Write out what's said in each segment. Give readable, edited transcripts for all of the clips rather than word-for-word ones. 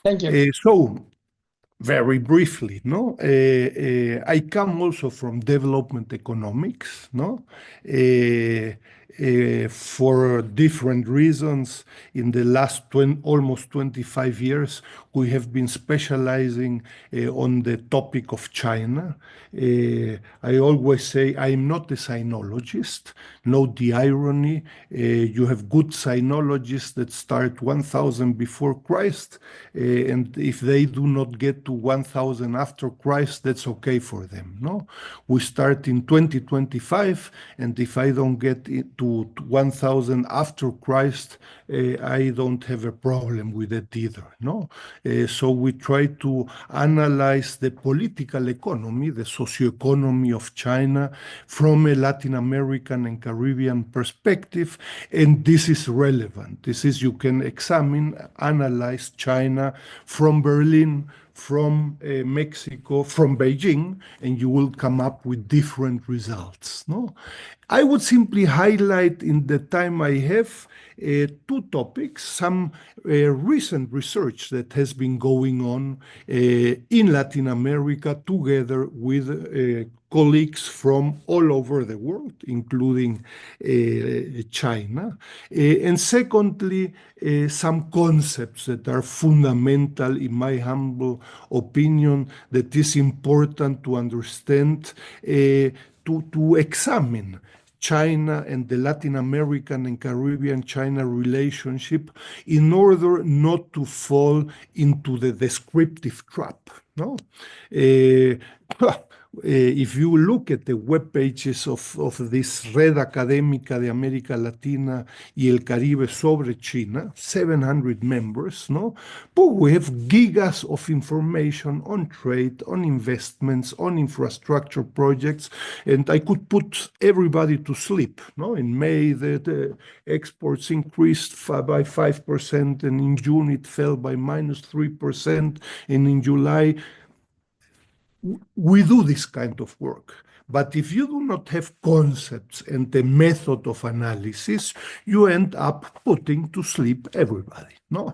Thank you. So, very briefly, no, I come also from development economics, no, for different reasons. In the last almost 25 years, we have been specializing on the topic of China. I always say I'm not a sinologist. Note the irony. You have good sinologists that start 1000 before Christ, and if they do not get to 1000 after Christ, that's okay for them. No, we start in 2025, and if I don't get to 1000 after Christ, I don't have a problem with it either. No, so we try to analyze the political economy, the socioeconomy of China from a Latin American and Caribbean perspective, and this is relevant. This is, you can examine, analyze China from Berlin, from Mexico, from Beijing, and you will come up with different results. No, I would simply highlight in the time I have two topics, some recent research that has been going on in Latin America together with colleagues from all over the world, including China. And secondly, some concepts that are fundamental, in my humble opinion, that is important to understand, to examine China and the Latin American and Caribbean China relationship in order not to fall into the descriptive trap. No? If you look at the web pages of this Red Académica de América Latina y el Caribe sobre China, 700 members, no? But we have gigas of information on trade, on investments, on infrastructure projects, and I could put everybody to sleep. No? In May, the exports increased by 5%, and in June it fell by -3%, and in July, we do this kind of work. But if you do not have concepts and the method of analysis, you end up putting to sleep everybody. No,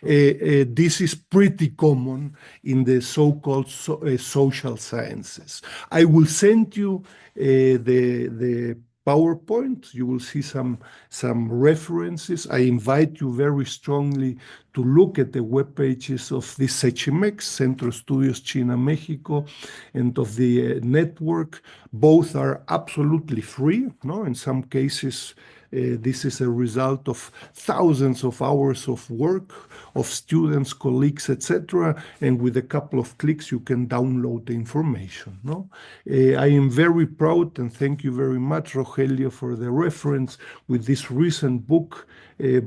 this is pretty common in the so-called social sciences. I will send you the PowerPoint. You will see some references. I invite you very strongly to look at the web pages of the CECHIMEX, Centro Estudios China Mexico, and of the network. Both are absolutely free. No, in some cases, this is a result of thousands of hours of work of students, colleagues, etc. And with a couple of clicks, you can download the information. No, I am very proud, and thank you very much, Rogelio, for the reference with this recent book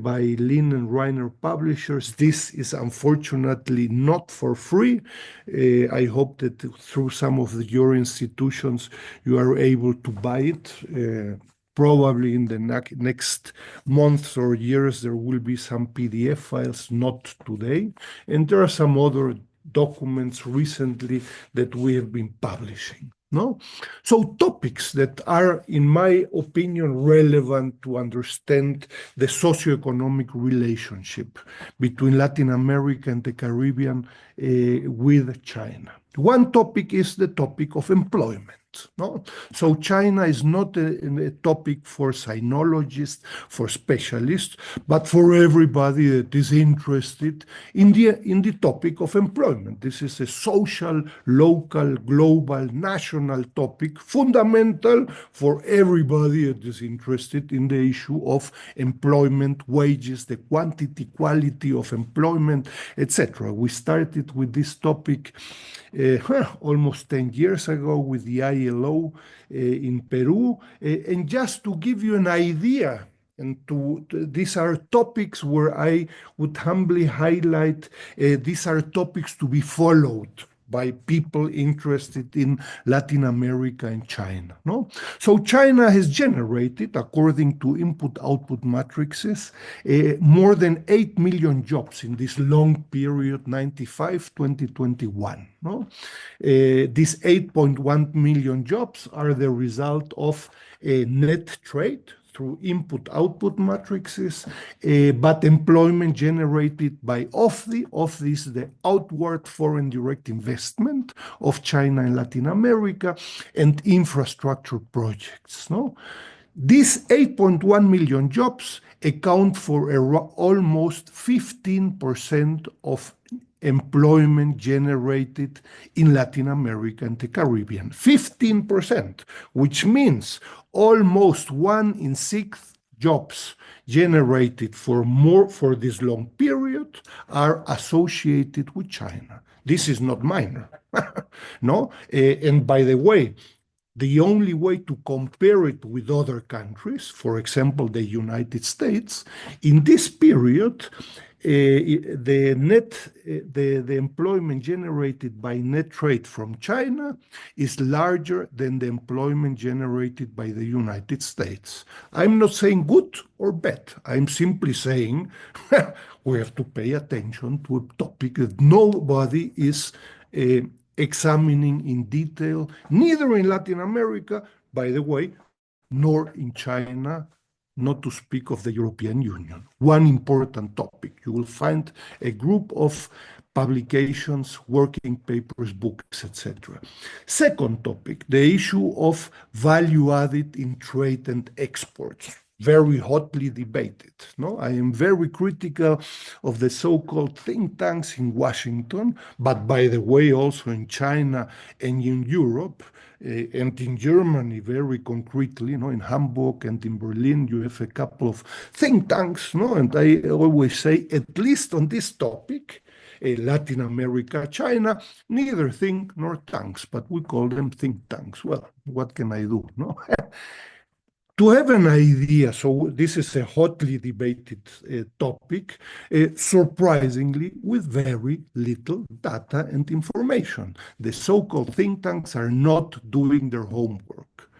by Lin and Reiner Publishers. This is unfortunately not for free. I hope that through some of your institutions, you are able to buy it. Probably in the next months or years, there will be some PDF files, not today. And there are some other documents recently that we have been publishing. No? So topics that are, in my opinion, relevant to understand the socioeconomic relationship between Latin America and the Caribbean with China. One topic is the topic of employment. No? So China is not a topic for sinologists, for specialists, but for everybody that is interested in the topic of employment. This is a social, local, global, national topic, fundamental for everybody that is interested in the issue of employment, wages, the quantity, quality of employment, etc. We started with this topic almost 10 years ago with the ILO in Peru. And just to give you an idea, and these are topics where I would humbly highlight, these are topics to be followed by people interested in Latin America and China. No? So China has generated, according to input-output matrices, more than 8 million jobs in this long period, 95-2021. No? These 8.1 million jobs are the result of net trade through input-output matrices, but employment generated by OFDI. OFDI is the outward foreign direct investment of China and Latin America, and infrastructure projects. No? These 8.1 million jobs account for almost 15% of employment generated in Latin America and the Caribbean. 15%, which means almost 1 in 6 jobs generated for this long period are associated with China. This is not minor. No? And by the way, the only way to compare it with other countries, for example, the United States, in this period, the employment generated by net trade from China is larger than the employment generated by the United States. I'm not saying good or bad. I'm simply saying we have to pay attention to a topic that nobody is examining in detail, neither in Latin America, by the way, nor in China, not to speak of the European Union. One important topic. You will find a group of publications, working papers, books, etc. Second topic, the issue of value added in trade and exports. Very hotly debated. No? I am very critical of the so-called think tanks in Washington, but by the way, also in China and in Europe, and in Germany very concretely, in Hamburg and in Berlin, you have a couple of think tanks, and I always say, at least on this topic, Latin America, China, neither think nor tanks, but we call them think tanks. Well, what can I do? No? To have an idea, so this is a hotly debated topic, surprisingly, with very little data and information. The so-called think tanks are not doing their homework.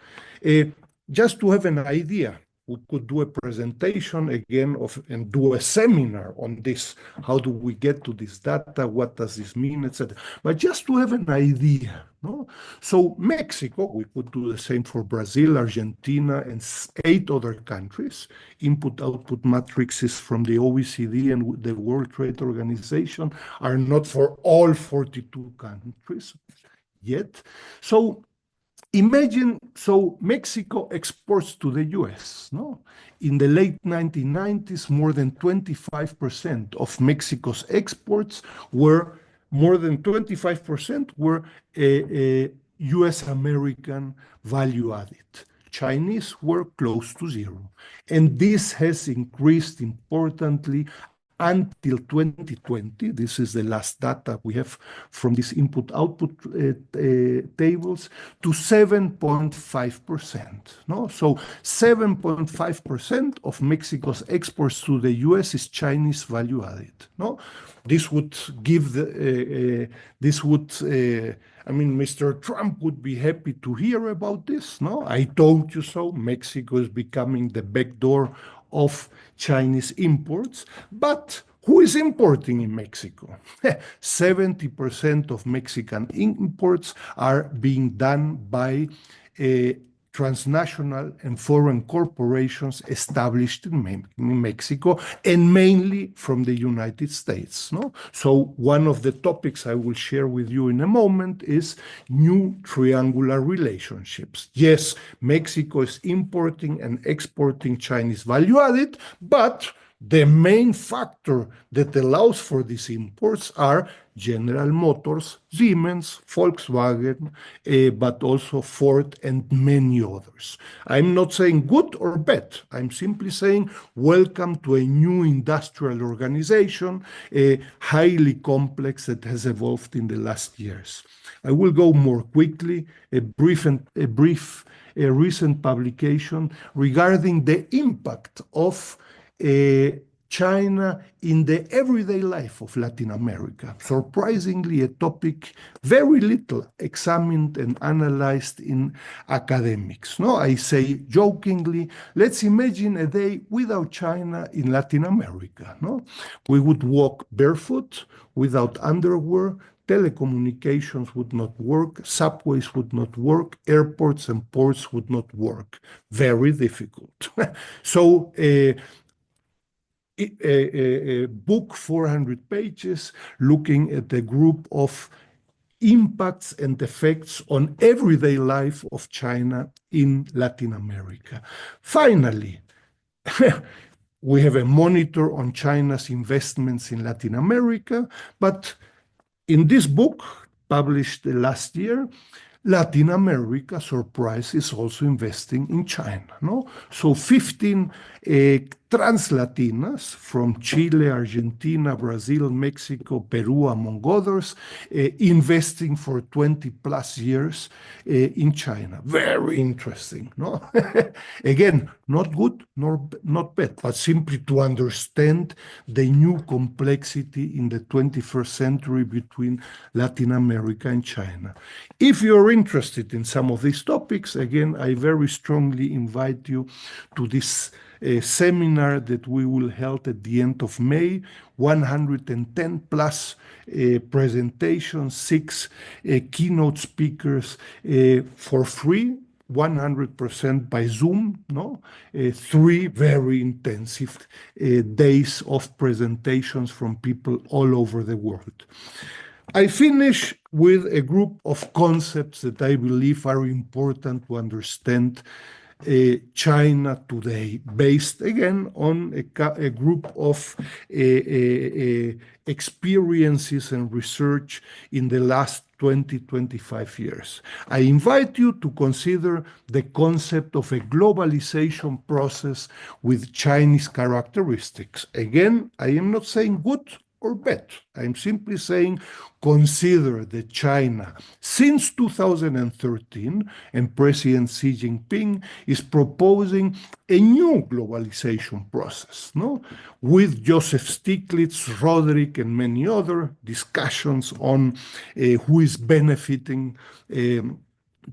Just to have an idea, we could do a presentation again and do a seminar on this. How do we get to this data? What does this mean, etc. But just to have an idea. No? So Mexico, we could do the same for Brazil, Argentina, and 8 other countries. Input-output matrices from the OECD and the World Trade Organization are not for all 42 countries yet. So imagine, Mexico exports to the US. No? In the late 1990s, more than 25% of Mexico's exports were US American value added. Chinese were close to zero. And this has increased importantly until 2020. This is the last data we have from these input-output tables, to 7.5%. No? So 7.5% of Mexico's exports to the US is Chinese value added. No? This would give Mr. Trump would be happy to hear about this. No? I told you so. Mexico is becoming the backdoor of Chinese imports. But who is importing in Mexico? 70% of Mexican imports are being done by transnational and foreign corporations established in Mexico, and mainly from the United States. No? So one of the topics I will share with you in a moment is new triangular relationships. Yes, Mexico is importing and exporting Chinese value added, but the main factor that allows for these imports are General Motors, Siemens, Volkswagen, but also Ford and many others. I'm not saying good or bad. I'm simply saying welcome to a new industrial organization, highly complex, that has evolved in the last years. I will go more quickly. A recent publication regarding the impact of China in the everyday life of Latin America. Surprisingly, a topic very little examined and analyzed in academics. No, I say jokingly, let's imagine a day without China in Latin America. No, we would walk barefoot, without underwear, telecommunications would not work, subways would not work, airports and ports would not work. Very difficult. So a book, 400 pages, looking at a group of impacts and effects on everyday life of China in Latin America. Finally, we have a monitor on China's investments in Latin America, but in this book, published last year, Latin America, surprise, is also investing in China. No? So 15 translatinas from Chile, Argentina, Brazil, Mexico, Peru, among others, investing for 20 plus years in China. Very interesting. No? Again, not good nor not bad, but simply to understand the new complexity in the 21st century between Latin America and China. If you're interested in some of these topics, again, I very strongly invite you to this seminar that we will hold at the end of May, 110 plus presentations, 6 keynote speakers for free, 100% by Zoom, no? 3 very intensive days of presentations from people all over the world. I finish with a group of concepts that I believe are important to understand China today, based again on a group of experiences and research in the last 20, 25 years. I invite you to consider the concept of a globalization process with Chinese characteristics. Again, I am not saying good or bad. I'm simply saying consider that China, since 2013, and President Xi Jinping is proposing a new globalization process, no? With Joseph Stiglitz, Roderick, and many other discussions on who is benefiting the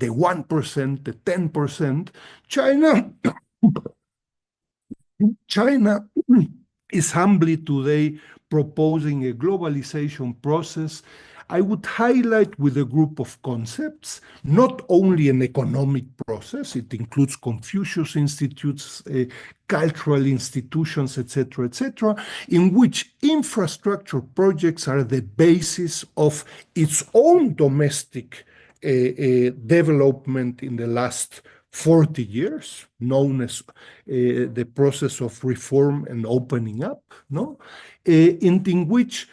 1%, the 10%. China is humbly today proposing a globalization process. I would highlight with a group of concepts, not only an economic process, it includes Confucius institutes, cultural institutions, etc., in which infrastructure projects are the basis of its own domestic development in the last 40 years, known as the process of reform and opening up, no? In which,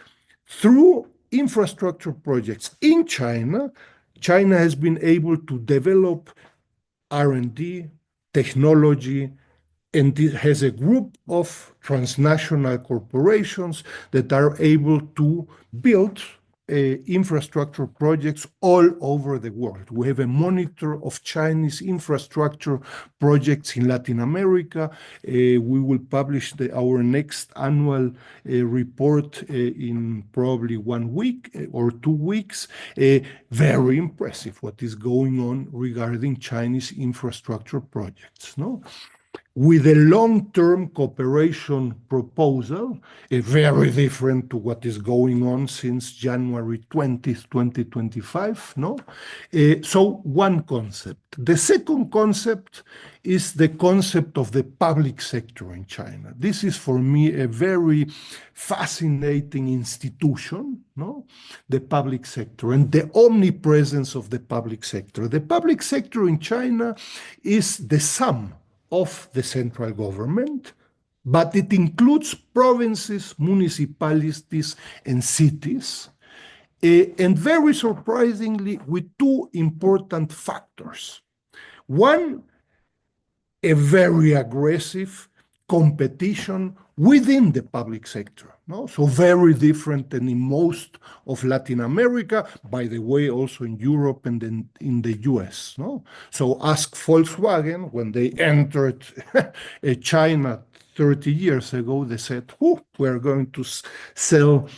through infrastructure projects in China, China has been able to develop R&D, technology, and it has a group of transnational corporations that are able to build infrastructure projects all over the world. We have a monitor of Chinese infrastructure projects in Latin America. We will publish our next annual report in probably 1 week or 2 weeks. Very impressive what is going on regarding Chinese infrastructure projects, no? With a long-term cooperation proposal, very different to what is going on since January 20th, 2025, no? So one concept. The second concept is the concept of the public sector in China. This is for me a very fascinating institution, no? The public sector and the omnipresence of the public sector. The public sector in China is the sum of the central government, but it includes provinces, municipalities, and cities, and very surprisingly, with 2 important factors. One, a very aggressive competition within the public sector, no? So very different than in most of Latin America, by the way, also in Europe and in the US, no? So ask Volkswagen, when they entered China 30 years ago, they said, we're going to sell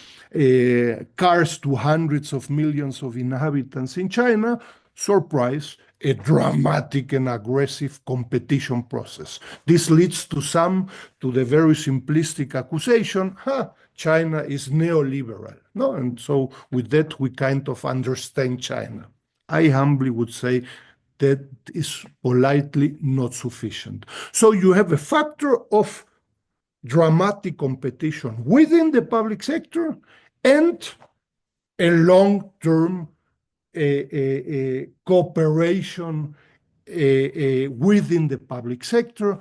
cars to hundreds of millions of inhabitants in China. Surprise, a dramatic and aggressive competition process. This leads to the very simplistic accusation, China is neoliberal. No? And so with that, we kind of understand China. I humbly would say that is politely not sufficient. So you have a factor of dramatic competition within the public sector and a long-term cooperation within the public sector.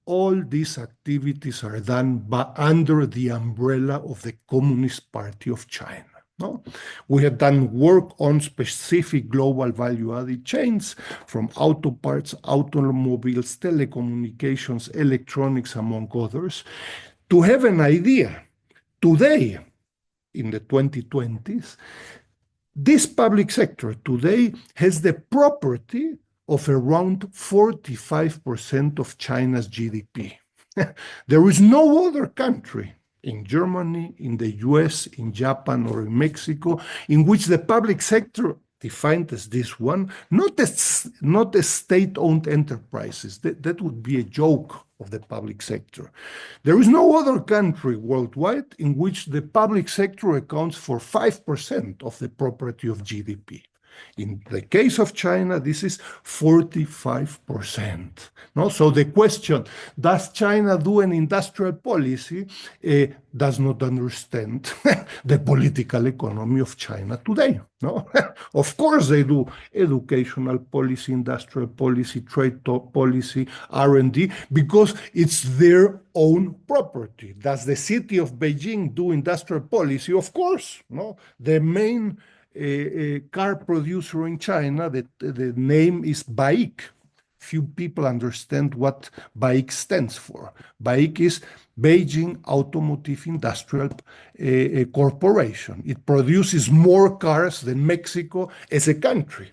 All these activities are done under the umbrella of the Communist Party of China. No? We have done work on specific global value-added chains from auto parts, automobiles, telecommunications, electronics, among others. To have an idea, today, in the 2020s, this public sector today has the property of around 45% of China's GDP. There is no other country in Germany, in the US, in Japan, or in Mexico, in which the public sector, defined as this one, not as state-owned enterprises. That would be a joke of the public sector. There is no other country worldwide in which the public sector accounts for 5% of the property of GDP. In the case of China, this is 45%. No? So the question, does China do an industrial policy, does not understand the political economy of China today. No? Of course they do educational policy, industrial policy, trade policy, R&D, because it's their own property. Does the city of Beijing do industrial policy? Of course. No? The main car producer in China, the name is BAIC. Few people understand what BAIC stands for. BAIC is Beijing Automotive Industrial Corporation. It produces more cars than Mexico as a country.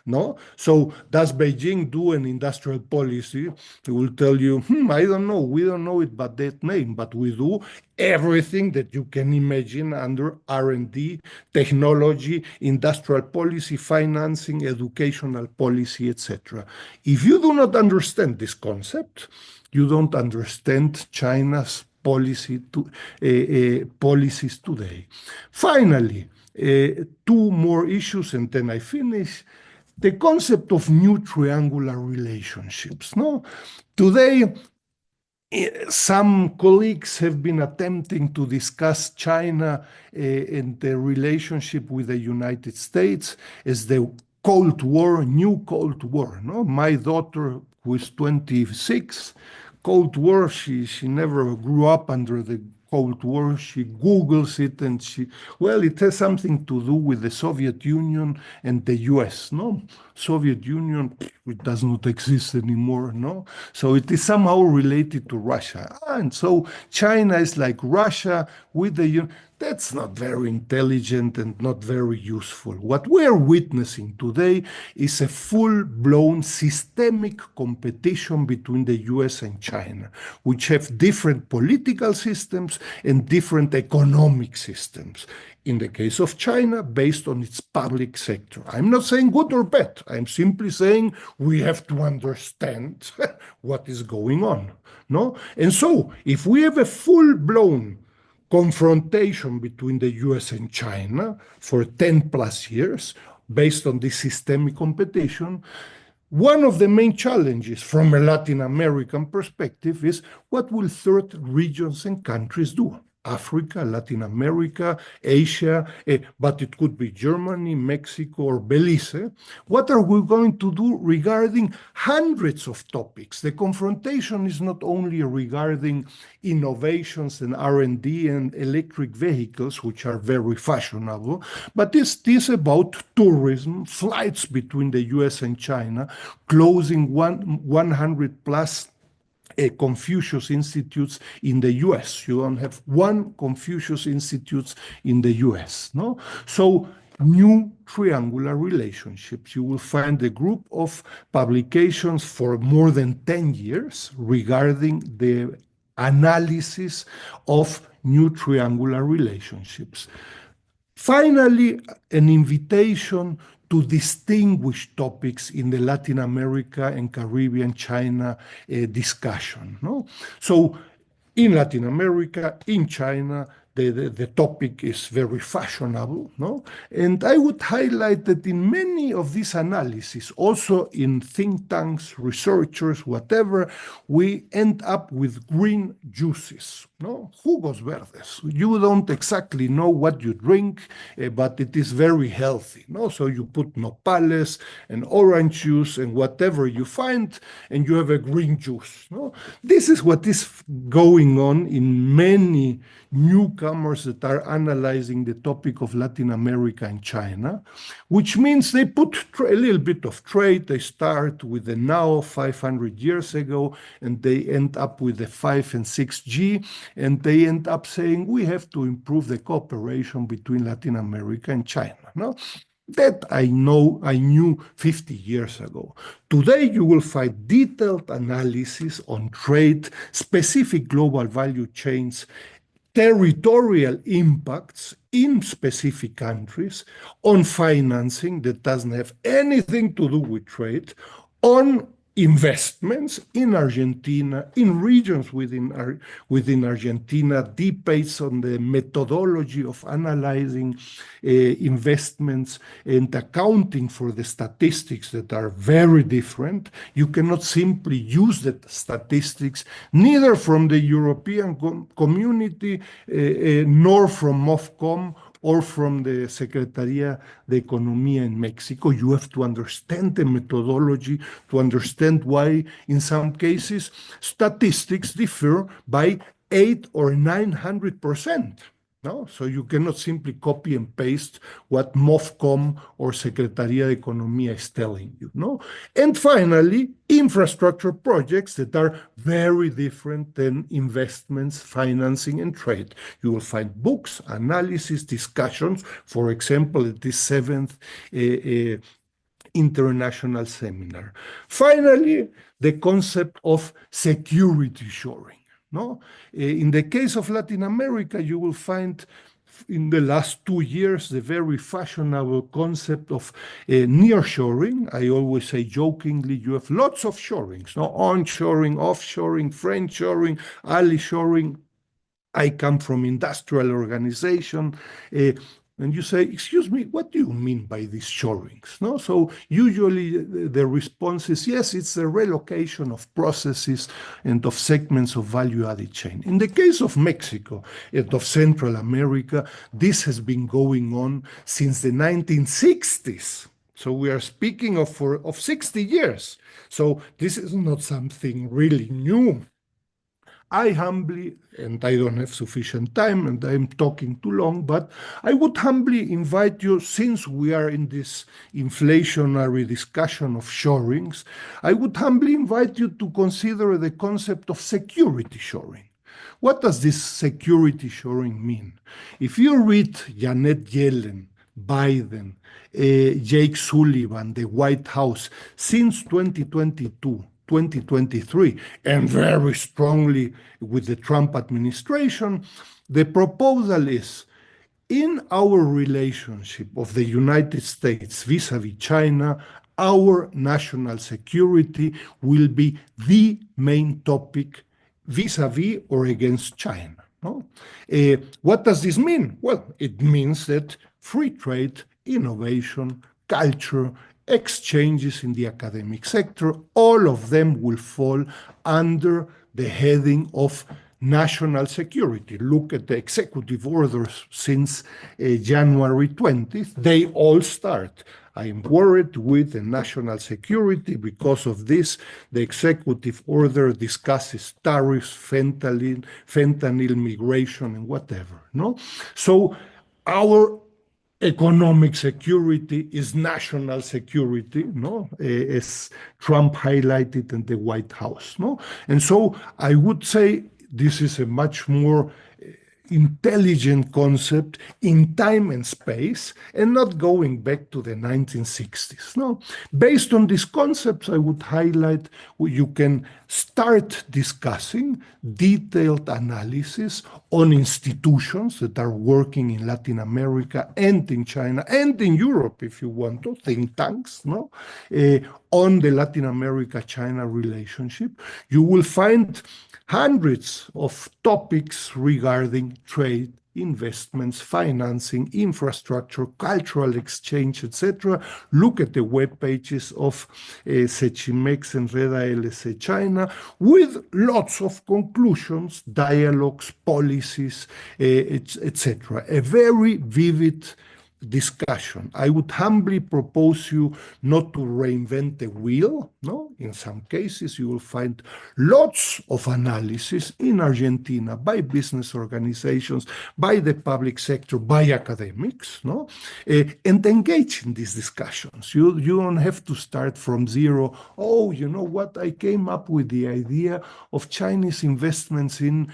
No? So does Beijing do an industrial policy? They will tell you, I don't know. We don't know it by that name, but we do everything that you can imagine under R&D, technology, industrial policy, financing, educational policy, etc. If you do not understand this concept, you don't understand China's policies today. Finally, two more issues and then I finish. The concept of new triangular relationships. No? Today, some colleagues have been attempting to discuss China and the relationship with the United States as the Cold War, new Cold War. No? My daughter, who is 26, Cold War, she never grew up under the Cold War. She Googles it and it has something to do with the Soviet Union and the US, no? Soviet Union, it does not exist anymore, no? So it is somehow related to Russia. And so China is like Russia with the UN. That's not very intelligent and not very useful. What we are witnessing today is a full-blown systemic competition between the US and China, which have different political systems and different economic systems. In the case of China, based on its public sector. I'm not saying good or bad. I'm simply saying we have to understand what is going on. No? And so, if we have a full-blown confrontation between the US and China for 10 plus years, based on this systemic competition, one of the main challenges from a Latin American perspective is what will third regions and countries do? Africa, Latin America, Asia, but it could be Germany, Mexico, or Belize. What are we going to do regarding hundreds of topics? The confrontation is not only regarding innovations and R&D and electric vehicles, which are very fashionable, but this is about tourism, flights between the US and China, closing 100 plus Confucius Institutes in the US. You don't have one Confucius Institute in the US. No? So new triangular relationships. You will find a group of publications for more than 10 years regarding the analysis of new triangular relationships. Finally, an invitation to distinguish topics in the Latin America and Caribbean China discussion. No? So in Latin America, in China, the topic is very fashionable, no? And I would highlight that in many of these analyses, also in think tanks, researchers, whatever, we end up with green juices, no? Jugos verdes. You don't exactly know what you drink, but it is very healthy, no? So you put nopales and orange juice and whatever you find, and you have a green juice, no? This is what is going on in many newcomers that are analyzing the topic of Latin America and China, which means they put a little bit of trade. They start with the now 500 years ago, and they end up with the 5 and 6G, and they end up saying we have to improve the cooperation between Latin America and China. No? That I knew 50 years ago. Today, you will find detailed analysis on trade, specific global value chains, territorial impacts in specific countries, on financing that doesn't have anything to do with trade, on investments in Argentina, in regions within Argentina, debates on the methodology of analyzing investments and accounting for the statistics that are very different. You cannot simply use the statistics, neither from the European community nor from MOFCOM or from the Secretaría de Economía in Mexico. You have to understand the methodology to understand why, in some cases, statistics differ by 800 or 900%. No? So you cannot simply copy and paste what MOFCOM or Secretaría de Economía is telling you. No? And finally, infrastructure projects that are very different than investments, financing, and trade. You will find books, analysis, discussions, for example, at this 7th international seminar. Finally, the concept of security shoring. No? In the case of Latin America, you will find in the last 2 years the very fashionable concept of nearshoring. I always say jokingly, you have lots of shorings, no? Onshoring, offshoring, friendshoring, ally-shoring. I come from industrial organization. And you say, excuse me, what do you mean by these shorings? No? So usually the response is, yes, it's a relocation of processes and of segments of value-added chain. In the case of Mexico and of Central America, this has been going on since the 1960s. So we are speaking of 60 years. So this is not something really new. I humbly, and I don't have sufficient time and I'm talking too long, but I would humbly invite you, since we are in this inflationary discussion of shorings, I would humbly invite you to consider the concept of security shoring. What does this security shoring mean? If you read Janet Yellen, Biden, Jake Sullivan, the White House, since 2022, 2023, and very strongly with the Trump administration, the proposal is, in our relationship of the United States vis-a-vis China, our national security will be the main topic vis-a-vis or against China. No? What does this mean? Well, it means that free trade, innovation, culture, exchanges in the academic sector, all of them will fall under the heading of national security. Look at the executive orders since January 20th. They all start. I am worried with the national security. Because of this, the executive order discusses tariffs, fentanyl, migration, and whatever. No? So our economic security is national security, no? As Trump highlighted in the White House. No? And so I would say this is a much more intelligent concept in time and space, and not going back to the 1960s. No? Based on these concepts, I would highlight you can start discussing detailed analysis on institutions that are working in Latin America and in China and in Europe, if you want to, think tanks, no? On the Latin America-China relationship. You will find hundreds of topics regarding trade, investments, financing, infrastructure, cultural exchange, etc. Look at the web pages of Sechimex and Red ALC China with lots of conclusions, dialogues, policies, etc. A very vivid discussion. I would humbly propose you not to reinvent the wheel. No, in some cases you will find lots of analysis in Argentina by business organizations, by the public sector, by academics, no, and engage in these discussions. You don't have to start from zero. Oh, you know what? I came up with the idea of Chinese investments in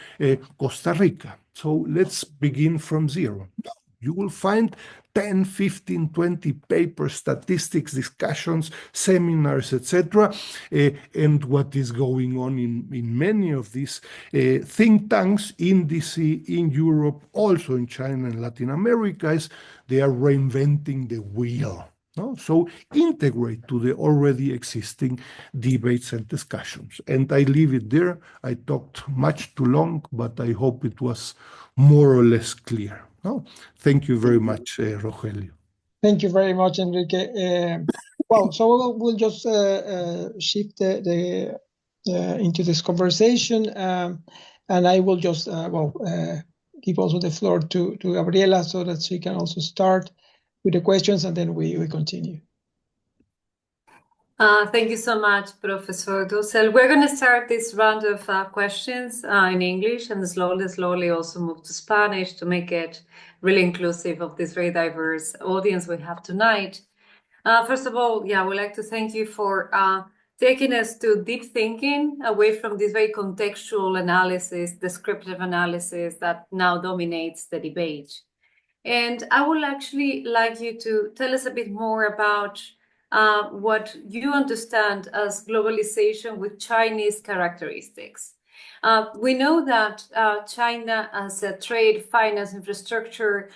Costa Rica. So let's begin from zero. No. You will find 10, 15, 20 papers, statistics, discussions, seminars, etc. And what is going on in many of these think tanks in DC, in Europe, also in China and Latin America, is they are reinventing the wheel. No? So integrate to the already existing debates and discussions. And I leave it there. I talked much too long, but I hope it was more or less clear. No? Thank you very much, Rogelio. Thank you very much, Enrique. Well, so we'll just shift into this conversation, and I will just give also the floor to Gabriela so that she can also start with the questions, and then we continue. Thank you so much, Professor Dussel. We're going to start this round of questions in English and slowly also move to Spanish to make it really inclusive of this very diverse audience we have tonight. First of all, I would like to thank you for taking us to deep thinking away from this very contextual analysis, descriptive analysis that now dominates the debate. And I would actually like you to tell us a bit more about what you understand as globalization with Chinese characteristics. We know that China as a trade, finance, infrastructure,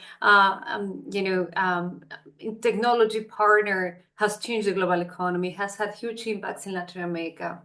technology partner has changed the global economy, has had huge impacts in Latin America.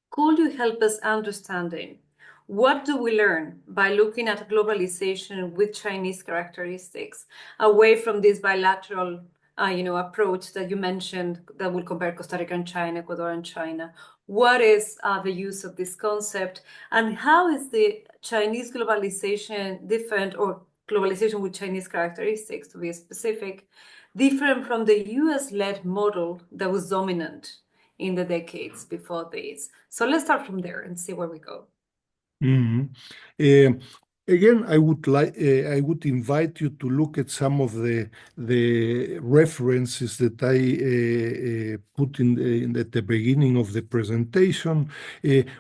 Could you help us understanding what do we learn by looking at globalization with Chinese characteristics away from this bilateral approach that you mentioned that will compare Costa Rica and China, Ecuador and China? What is the use of this concept, and how is the Chinese globalization different, or globalization with Chinese characteristics, to be specific, different from the US-led model that was dominant in the decades before this? So let's start from there and see where we go. Mm-hmm. Again, I would invite you to look at some of the references that I put in at the beginning of the presentation,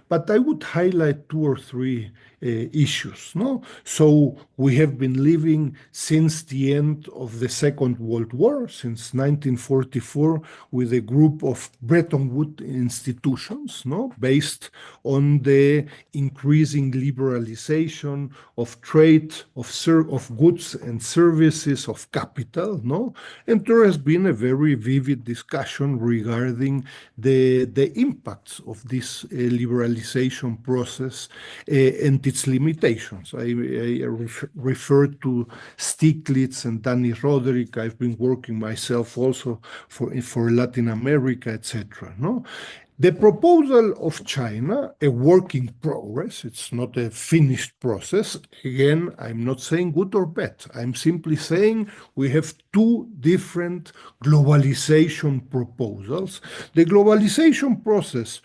but I would highlight two or three issues. No, so we have been living since the end of the Second World War, since 1944, with a group of Bretton Woods institutions, no, based on the increasing liberalization of trade, of goods and services, of capital, no? And there has been a very vivid discussion regarding the impacts of this liberalization process and its limitations. I refer to Stiglitz and Danny Roderick. I've been working myself also for Latin America, etc. No? The proposal of China, a work in progress, it's not a finished process. Again, I'm not saying good or bad. I'm simply saying we have two different globalization proposals. The globalization process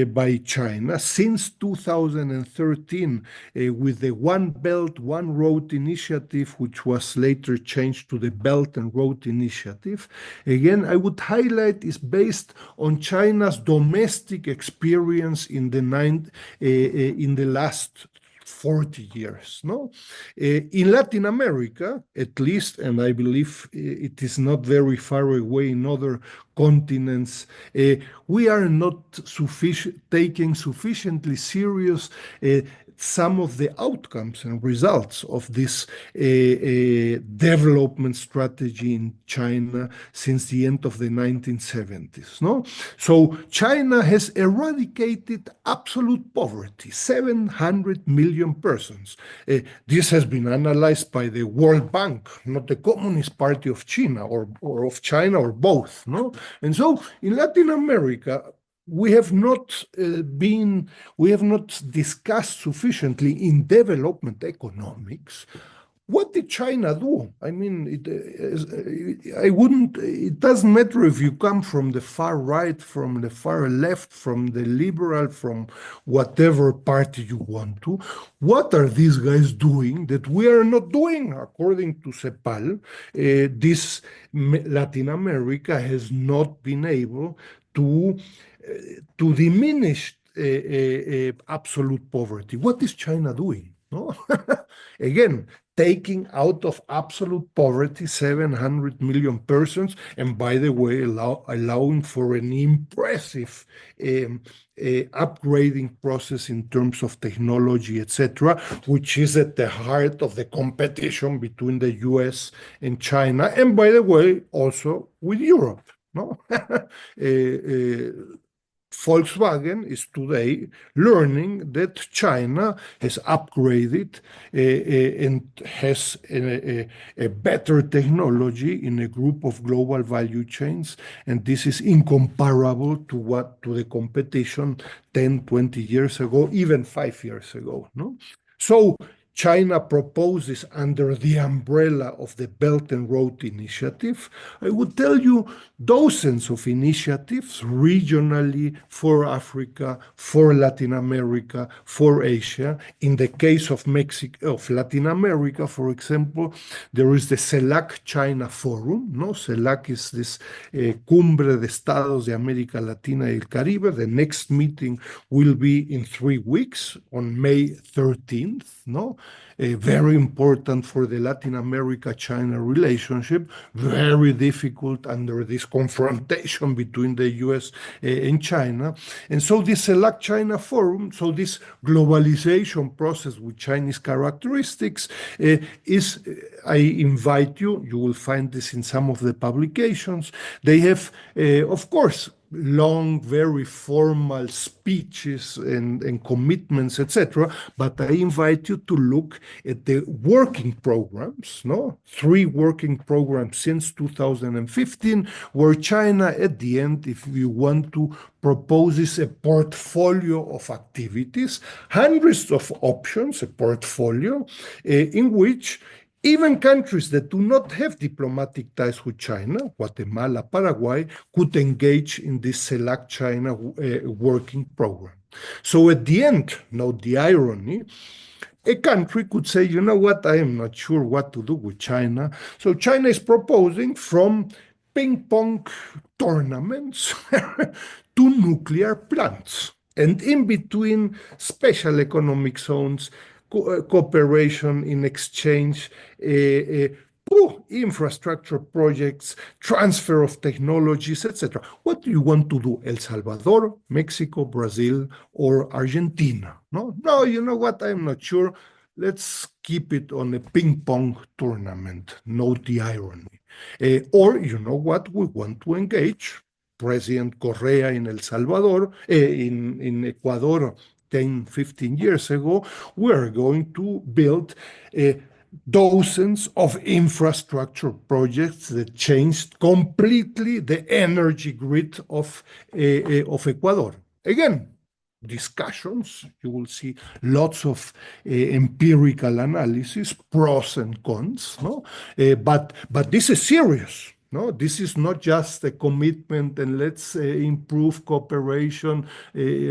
by China since 2013 with the One Belt, One Road initiative, which was later changed to the Belt and Road Initiative, again, I would highlight is based on China's domestic experience in the last 40 years, no? In Latin America, at least, and I believe it is not very far away in other continents, we are not taking sufficiently serious some of the outcomes and results of this development strategy in China since the end of the 1970s, no? So China has eradicated absolute poverty, 700 million persons. This has been analyzed by the World Bank, not the Communist Party of China or of China or both, no? And so in Latin America, we have not discussed sufficiently in development economics. What did China do? I mean, it doesn't matter if you come from the far right, from the far left, from the liberal, from whatever party you want to. What are these guys doing that we are not doing? According to CEPAL, Latin America has not been able to diminish absolute poverty. What is China doing? No? Again, taking out of absolute poverty 700 million persons, and by the way, allowing for an impressive upgrading process in terms of technology, etc., which is at the heart of the competition between the US and China, and by the way, also with Europe. No? Volkswagen is today learning that China has upgraded and has a better technology in a group of global value chains, and this is incomparable to the competition 10, 20 years ago, even 5 years ago. No? So China proposes under the umbrella of the Belt and Road Initiative, I would tell you, dozens of initiatives regionally for Africa, for Latin America, for Asia. In the case of Latin America, for example, there is the CELAC China Forum. No? CELAC is this Cumbre de Estados de América Latina y el Caribe. The next meeting will be in 3 weeks on May 13th. No? Very important for the Latin America-China relationship, very difficult under this confrontation between the US and China. And so this CELAC China Forum, so this globalization process with Chinese characteristics is, I invite you will find this in some of the publications. They have, of course, long, very formal speeches and commitments, etc. But I invite you to look at the working programs, no? 3 working programs since 2015, where China, at the end, if you want to, proposes a portfolio of activities, hundreds of options, a portfolio in which even countries that do not have diplomatic ties with China, Guatemala, Paraguay, could engage in this CELAC China working program. So at the end, note the irony, a country could say, you know what, I am not sure what to do with China. So China is proposing from ping pong tournaments to nuclear plants. And in between, special economic zones, cooperation in exchange, infrastructure projects, transfer of technologies, etc. What do you want to do? El Salvador, Mexico, Brazil, or Argentina? No, you know what? I'm not sure. Let's keep it on a ping pong tournament. Note the irony. Or, you know what? We want to engage. President Correa in El Salvador, in Ecuador, 10, 15 years ago, we are going to build dozens of infrastructure projects that changed completely the energy grid of Ecuador. Again, discussions, you will see lots of empirical analysis, pros and cons, no? But this is serious. No, this is not just a commitment and let's improve cooperation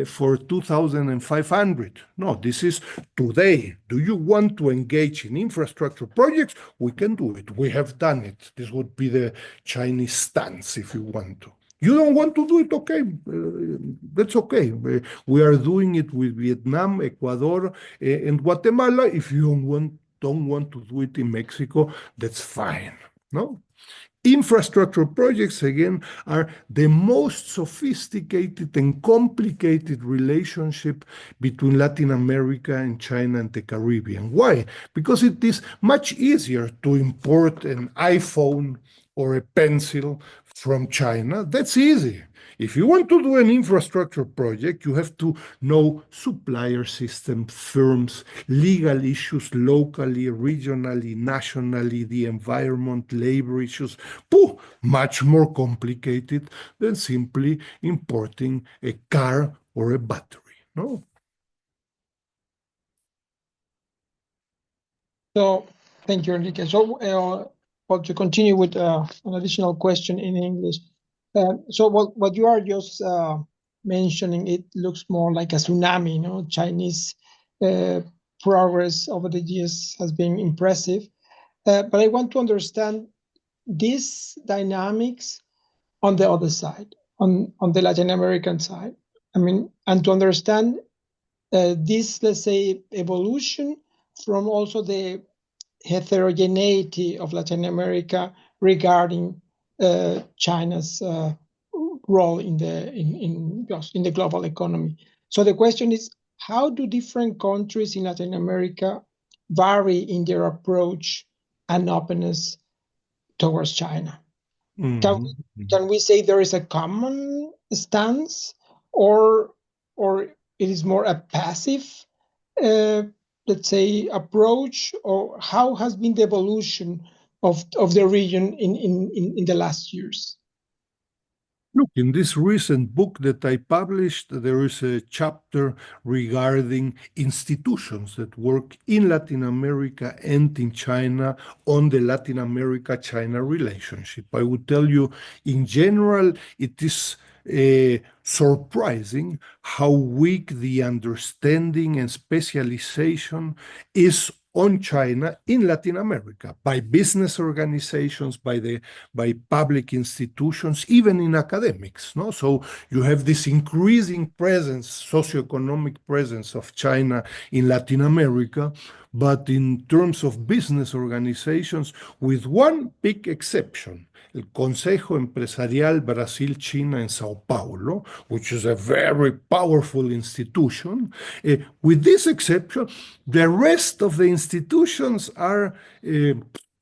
for 2,500. No, this is today. Do you want to engage in infrastructure projects? We can do it. We have done it. This would be the Chinese stance if you want to. You don't want to do it, okay, that's okay. We are doing it with Vietnam, Ecuador, and Guatemala. If you don't want to do it in Mexico, that's fine, no? Infrastructure projects, again, are the most sophisticated and complicated relationship between Latin America and China and the Caribbean. Why? Because it is much easier to import an iPhone or a pencil from China. That's easy. If you want to do an infrastructure project, you have to know supplier systems, firms, legal issues locally, regionally, nationally, the environment, labor issues. Much more complicated than simply importing a car or a battery, no? So, thank you, Enrique. So, well, to continue with an additional question in English. So, what you are just mentioning, it looks more like a tsunami, you know. Chinese progress over the years has been impressive. But I want to understand these dynamics on the other side, on the Latin American side. I mean, and to understand this, let's say, evolution from also the heterogeneity of Latin America regarding China's role in the global economy. So the question is, how do different countries in Latin America vary in their approach and openness towards China? Can we say there is a common stance, or it is more a passive, let's say, approach, or how has been the evolution of the region in the last years? Look, in this recent book that I published, there is a chapter regarding institutions that work in Latin America and in China on the Latin America-China relationship. I would tell you, in general, it is surprising how weak the understanding and specialization is on China in Latin America by business organizations, by public institutions, even in academics. No, so you have this increasing presence, socioeconomic presence of China in Latin America, but in terms of business organizations, with one big exception, el Consejo Empresarial Brasil-China in Sao Paulo, which is a very powerful institution. With this exception, the rest of the institutions are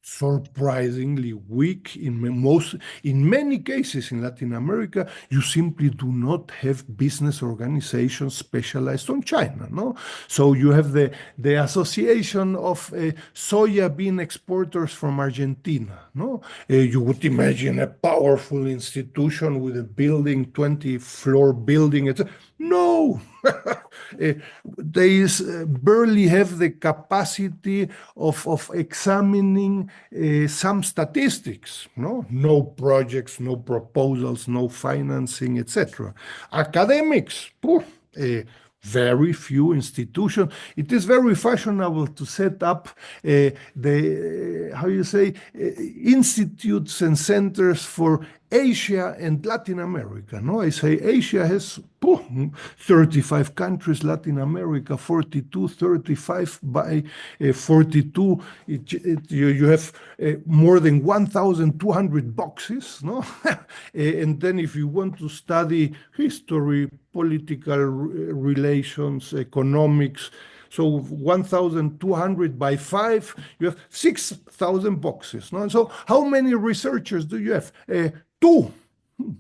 surprisingly weak. In many cases in Latin America, you simply do not have business organizations specialized on China. No, so you have the Association of Soya Bean Exporters from Argentina. No, you would imagine a powerful institution with a building, 20-floor building, etc. No, they barely have the capacity of examining some statistics. No projects, no proposals, no financing, etc. Academics, very few institutions. It is very fashionable to set up institutes and centers for Asia and Latin America. No, I say Asia has 35 countries, Latin America 42, 35 by 42. You have more than 1,200 boxes. No, and then if you want to study history, political relations, economics, so 1,200 by 5, you have 6,000 boxes. No? And so how many researchers do you have? 2.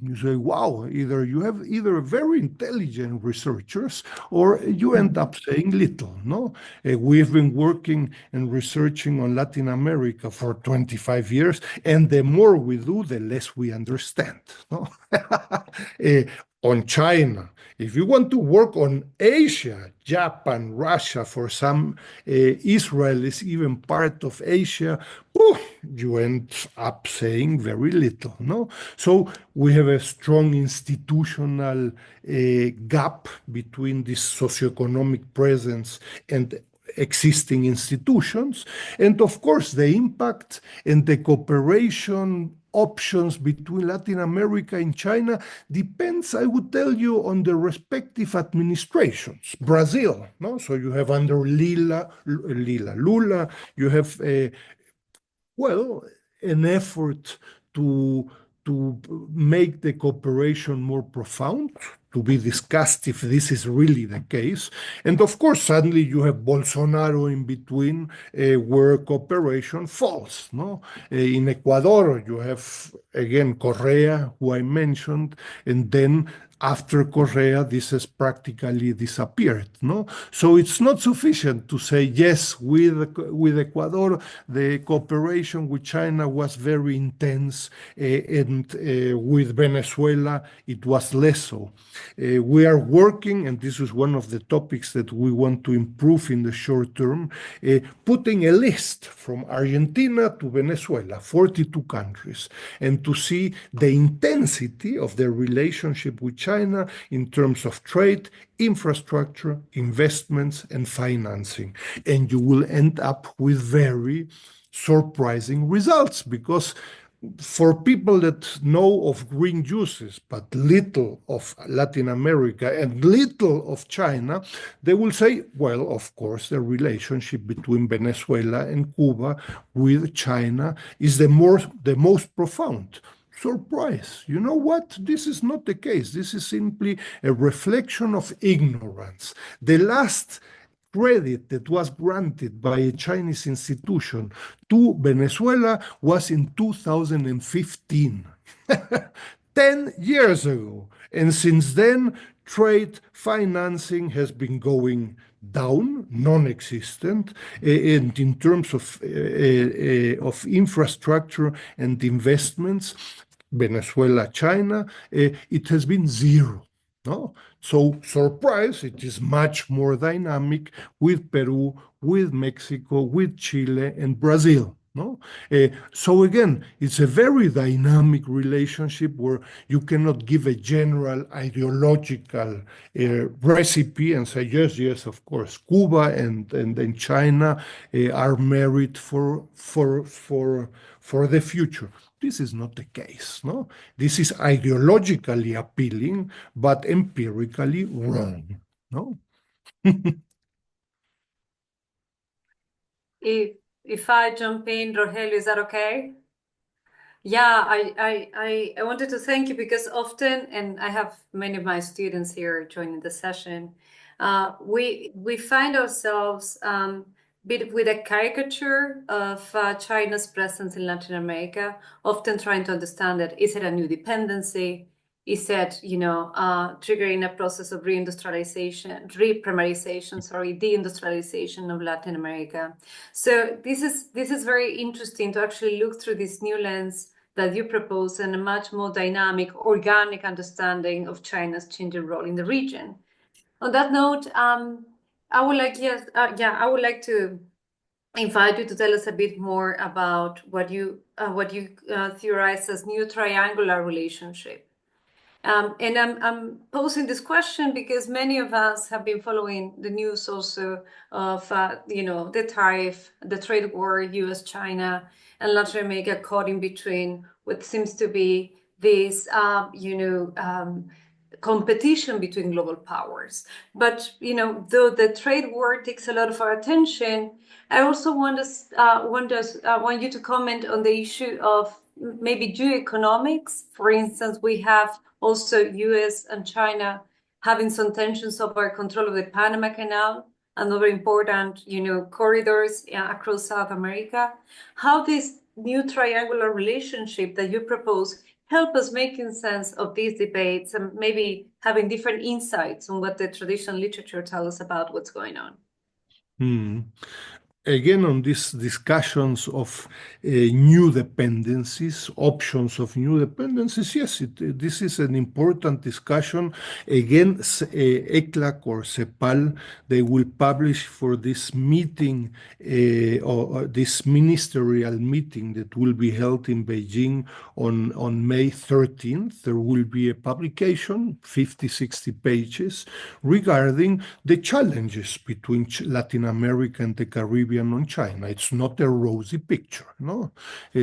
You say, wow, either you have very intelligent researchers or you end up saying little. No, we have been working and researching on Latin America for 25 years, and the more we do, the less we understand. No? On China, if you want to work on Asia, Japan, Russia, for some, Israel is even part of Asia, you end up saying very little. No, so we have a strong institutional gap between this socioeconomic presence and existing institutions. And of course, the impact and the cooperation options between Latin America and China depends, I would tell you, on the respective administrations. Brazil, no? So you have under Lula, you have an effort to make the cooperation more profound, to be discussed if this is really the case. And of course, suddenly you have Bolsonaro in between, where cooperation falls. No, in Ecuador you have again Correa, who I mentioned, and then after Correa, this has practically disappeared. No, so it's not sufficient to say yes, with Ecuador the cooperation with China was very intense, and with Venezuela it was less so. We are working, and this is one of the topics that we want to improve in the short term, putting a list from Argentina to Venezuela, 42 countries, and to see the intensity of their relationship with China in terms of trade, infrastructure, investments, and financing. And you will end up with very surprising results, because for people that know of green juices, but little of Latin America and little of China, they will say, well, of course, the relationship between Venezuela and Cuba with China is the most profound. Surprise. You know what? This is not the case. This is simply a reflection of ignorance. The last credit that was granted by a Chinese institution to Venezuela was in 2015, 10 years ago. And since then, trade financing has been going down, non-existent, and in terms of infrastructure and investments, Venezuela, China, it has been zero. No? So, surprise, it is much more dynamic with Peru, with Mexico, with Chile, and Brazil. No? So again, it's a very dynamic relationship where you cannot give a general ideological recipe and say, yes, of course, Cuba and China are married for the future. This is not the case. No, this is ideologically appealing, but empirically wrong. No. If I jump in, Rogelio, is that okay? Yeah, I wanted to thank you, because often, and I have many of my students here joining the session, we find ourselves with a caricature of China's presence in Latin America, often trying to understand that, is it a new dependency? Is it, triggering a process of deindustrialization of Latin America? So this is very interesting to actually look through this new lens that you propose, and a much more dynamic, organic understanding of China's changing role in the region. On that note, I would like to invite you to tell us a bit more about what you theorize as new triangular relationship. And I'm posing this question because many of us have been following the news also of the tariff, the trade war, U.S., China, and Latin America caught in between what seems to be this competition between global powers. But though the trade war takes a lot of our attention, I also want you to comment on the issue of maybe geoeconomics. For instance, we have also U.S. and China having some tensions over control of the Panama Canal and other important, corridors across South America. How this new triangular relationship that you propose help us making sense of these debates and maybe having different insights on what the traditional literature tells us about what's going on. again, on these discussions of new dependencies, options of new dependencies, yes, this is an important discussion. Again, ECLAC or CEPAL, they will publish for this meeting, or this ministerial meeting that will be held in Beijing on May 13th. There will be a publication, 50, 60 pages, regarding the challenges between Latin America and the Caribbean on China. It's not a rosy picture, no?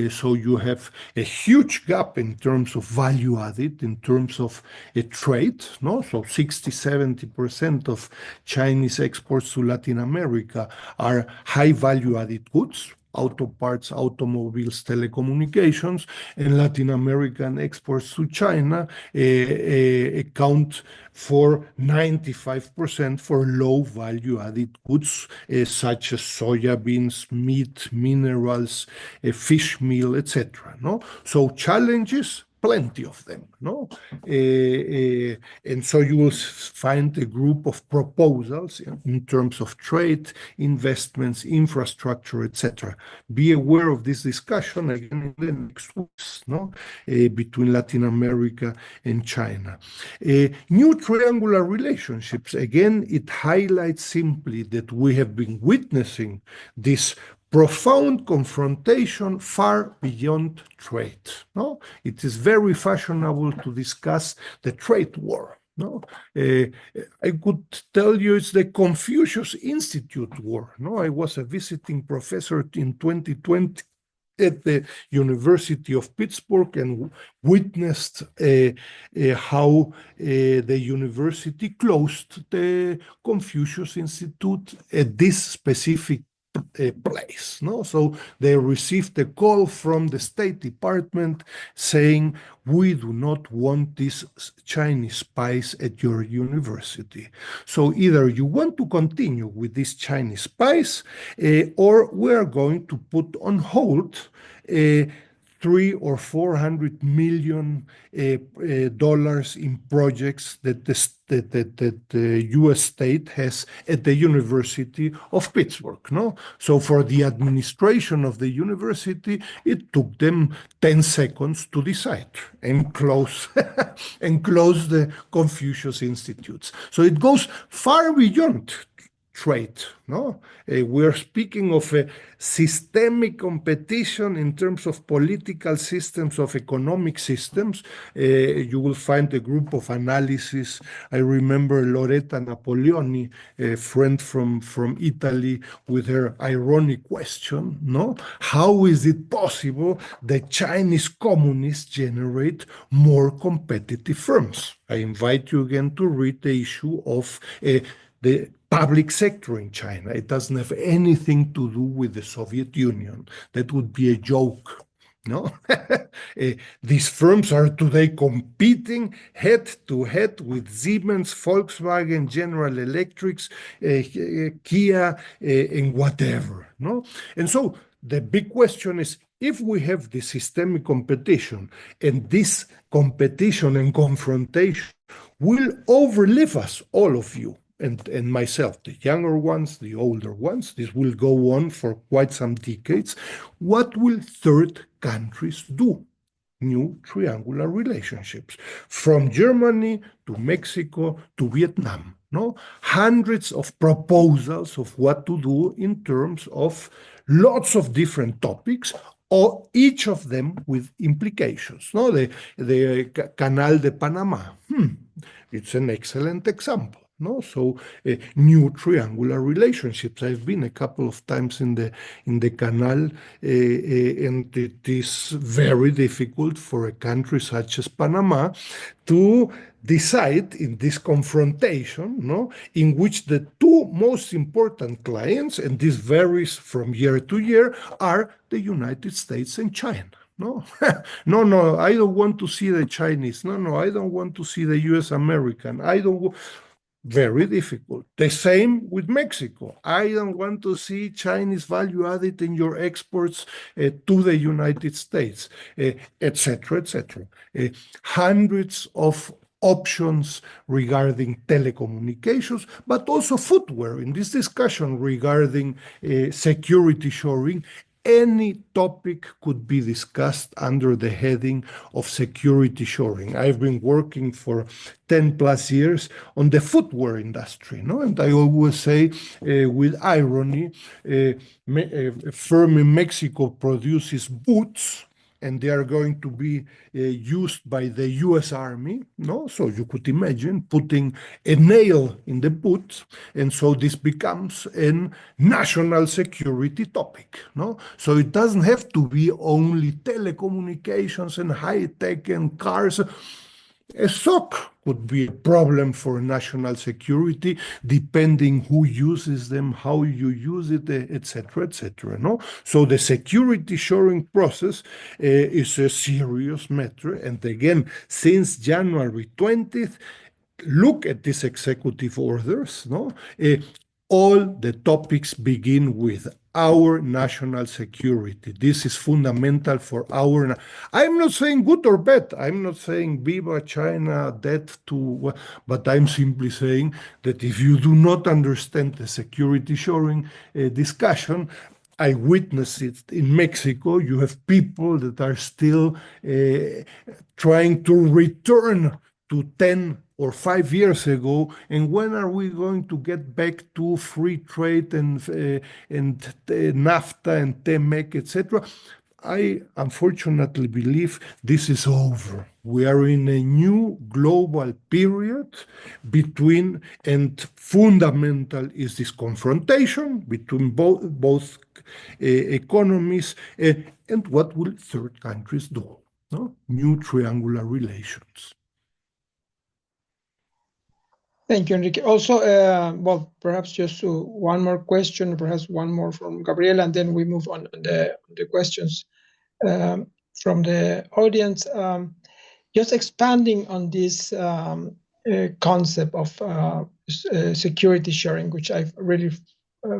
So you have a huge gap in terms of value added, in terms of trade, no? So 60, 70% of Chinese exports to Latin America are high value added goods, auto parts, automobiles, telecommunications, and Latin American exports to China account for 95% for low value added goods such as soya beans, meat, minerals, fish meal, etc. No? So challenges, plenty of them, no? And so you will find a group of proposals in terms of trade, investments, infrastructure, etc. Be aware of this discussion again in the next weeks, no? Between Latin America and China. New triangular relationships, again, it highlights simply that we have been witnessing this profound confrontation far beyond trade. No? It is very fashionable to discuss the trade war. No? I could tell you it's the Confucius Institute war. No? I was a visiting professor in 2020 at the University of Pittsburgh and witnessed how the university closed the Confucius Institute at this specific place. No? So they received a call from the State Department saying, we do not want these Chinese spies at your university. So either you want to continue with these Chinese spies, or we are going to put on hold $300 or $400 million dollars in projects that the U.S. state has at the University of Pittsburgh. No, so for the administration of the university, it took them 10 seconds to decide and close the Confucius Institutes. So it goes far beyond trade. No, we're speaking of a systemic competition in terms of political systems, of economic systems. You will find a group of analysis. I remember Loretta Napoleoni, a friend from Italy, with her ironic question, no? How is it possible that Chinese communists generate more competitive firms? I invite you again to read the issue of the public sector in China. It doesn't have anything to do with the Soviet Union. That would be a joke. No, these firms are today competing head to head with Siemens, Volkswagen, General Electric, Kia, and whatever. No, and so the big question is, if we have this systemic competition, and this competition and confrontation will overlive us, all of you, and myself, the younger ones, the older ones, this will go on for quite some decades. What will third countries do? New triangular relationships, from Germany to Mexico to Vietnam. No, hundreds of proposals of what to do in terms of lots of different topics, or each of them with implications. No, the Canal de Panama. It's an excellent example. No, so new triangular relationships. I've been a couple of times in the canal, and it is very difficult for a country such as Panama to decide in this confrontation, no, in which the two most important clients, and this varies from year to year, are the United States and China. No, no, I don't want to see the Chinese. No, I don't want to see the US American. I don't. Very difficult. The same with Mexico. I don't want to see Chinese value added in your exports to the United States, etc., etc. Hundreds of options regarding telecommunications, but also footwear. In this discussion regarding security shoring, any topic could be discussed under the heading of security shoring. I've been working for 10 plus years on the footwear industry, no? And I always say with irony, a firm in Mexico produces boots, and they are going to be used by the US Army, no? So you could imagine putting a nail in the boot, and so this becomes a national security topic, no? So it doesn't have to be only telecommunications and high-tech and cars. A sock could be a problem for national security, depending who uses them, how you use it, etc., etc. No, so the security shoring process is a serious matter. And again, since January 20th, look at these executive orders. No, all the topics begin with our national security. This is fundamental for our. I'm not saying good or bad. I'm not saying Viva China, death to, but I'm simply saying that if you do not understand the security shoring discussion, I witnessed it in Mexico. You have people that are still trying to return to 10 or 5 years ago, and when are we going to get back to free trade and NAFTA and TEMEC, etc.? I unfortunately believe this is over. We are in a new global period between, and fundamental is this confrontation between both economies, and what will third countries do? No? New triangular relations. Thank you, Enrique. Also, well, perhaps just one more question, perhaps one more from Gabriela, and then we move on the questions from the audience. Just expanding on this concept of security sharing, which I've really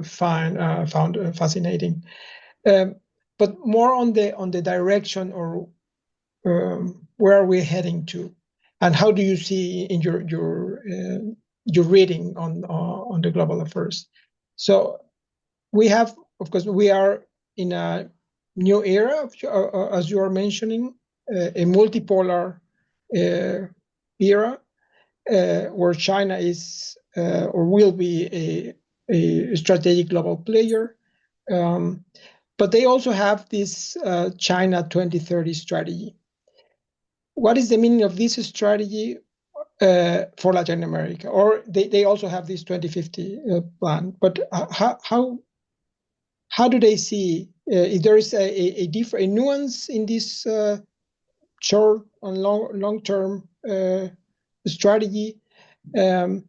found fascinating, but more on the direction or where are we heading to. And how do you see in your reading on the global affairs? So we have, of course, we are in a new era, as you are mentioning, a multipolar era where China is or will be a strategic global player. But they also have this China 2030 strategy. What is the meaning of this strategy for Latin America? Or they also have this 2050 plan. But how do they see if there is a different nuance in this short and long-term strategy? And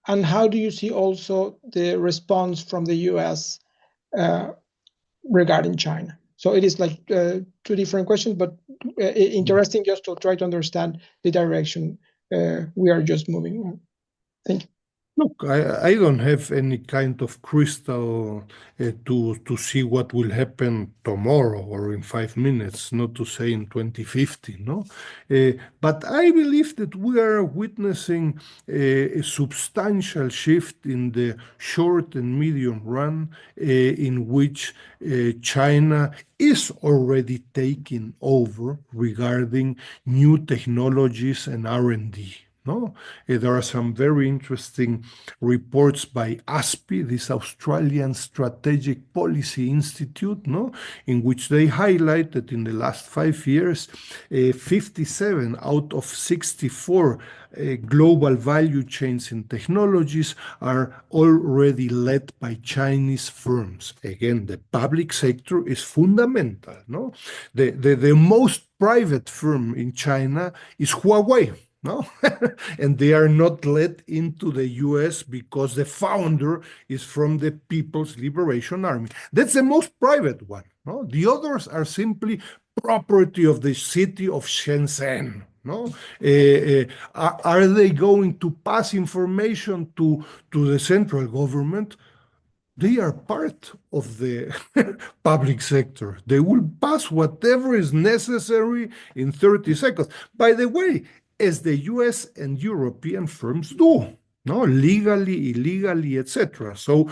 how do you see also the response from the US regarding China? So it is like two different questions, but interesting just to try to understand the direction we are just moving on. Thank you. Look, I don't have any kind of crystal to see what will happen tomorrow or in 5 minutes, not to say in 2050, no? But I believe that we are witnessing a substantial shift in the short and medium run in which China is already taking over regarding new technologies and R&D. No? There are some very interesting reports by ASPI, this Australian Strategic Policy Institute, no? In which they highlight that in the last 5 years, 57 out of 64 global value chains in technologies are already led by Chinese firms. Again, the public sector is fundamental. No? The most private firm in China is Huawei. No, and they are not let into the US because the founder is from the People's Liberation Army. That's the most private one. No, the others are simply property of the city of Shenzhen. No, are they going to pass information to the central government? They are part of the public sector. They will pass whatever is necessary in 30 seconds. By the way, as the US and European firms do. No, legally, illegally, etc. So,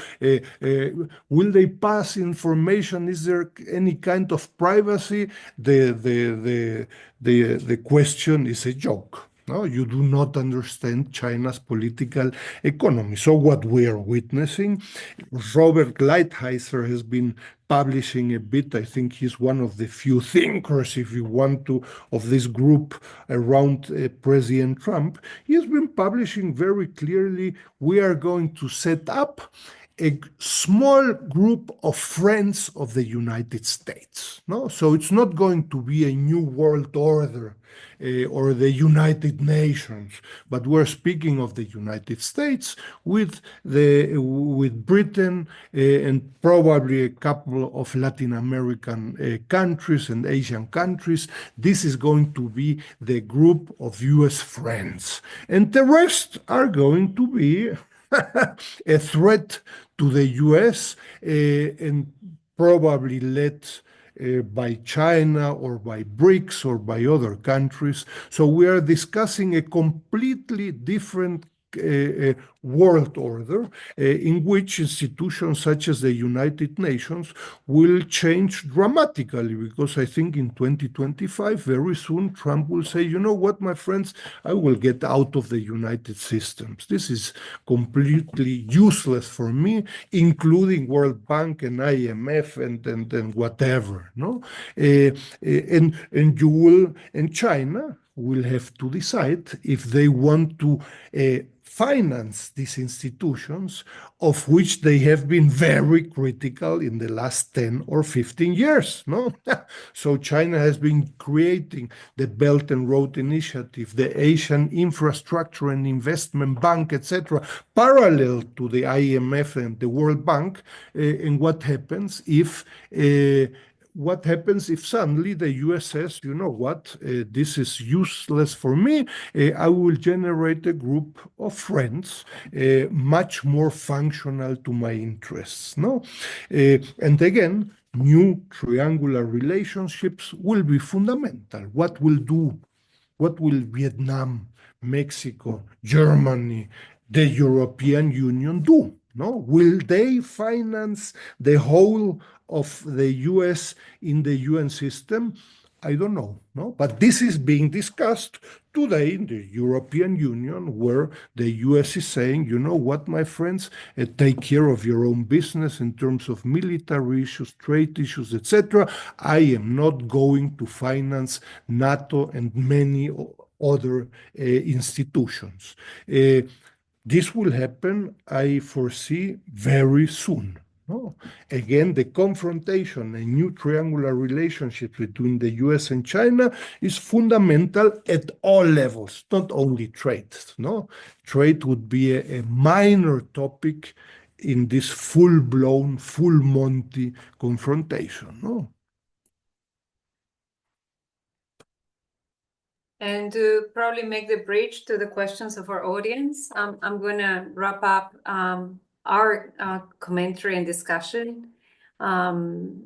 will they pass information? Is there any kind of privacy? The question is a joke. No, you do not understand China's political economy. So what we are witnessing, Robert Lighthizer has been publishing a bit. I think he's one of the few thinkers, if you want to, of this group around President Trump. He has been publishing very clearly, we are going to set up a small group of friends of the United States. No? So it's not going to be a new world order or the United Nations, but we're speaking of the United States with Britain and probably a couple of Latin American countries and Asian countries. This is going to be the group of US friends. And the rest are going to be a threat to the US and probably led by China or by BRICS or by other countries. So we are discussing a completely different world order in which institutions such as the United Nations will change dramatically, because I think in 2025, very soon, Trump will say, you know what, my friends, I will get out of the United Systems. This is completely useless for me, including World Bank and IMF and whatever, no? And China will have to decide if they want to finance these institutions, of which they have been very critical in the last 10 or 15 years. No? So China has been creating the Belt and Road Initiative, the Asian Infrastructure and Investment Bank, etc., parallel to the IMF and the World Bank. And what happens if suddenly the US says, you know what, this is useless for me, I will generate a group of friends much more functional to my interests, no? And again, new triangular relationships will be fundamental. What will Vietnam, Mexico, Germany, the European Union do? No? Will they finance the whole of the US in the UN system? I don't know, no? But this is being discussed today in the European Union, where the US is saying, you know what, my friends, take care of your own business in terms of military issues, trade issues, etc. I am not going to finance NATO and many other institutions. This will happen, I foresee, very soon. No? Again, the confrontation and new triangular relationship between the US and China is fundamental at all levels, not only trade. No? Trade would be a minor topic in this full-blown, full Monty confrontation. No? And to probably make the bridge to the questions of our audience, I'm going to wrap up our commentary and discussion,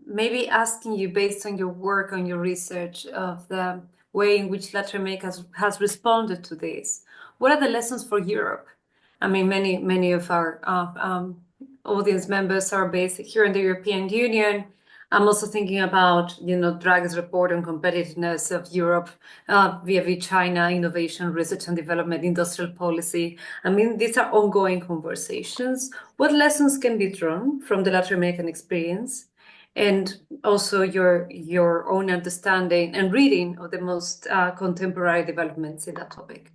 maybe asking you, based on your work, on your research of the way in which Latin America has responded to this, what are the lessons for Europe? I mean, many of our audience members are based here in the European Union. I'm also thinking about, Draghi's report on competitiveness of Europe vis-a-vis China, innovation, research and development, industrial policy. I mean, these are ongoing conversations. What lessons can be drawn from the Latin American experience, and also your own understanding and reading of the most contemporary developments in that topic?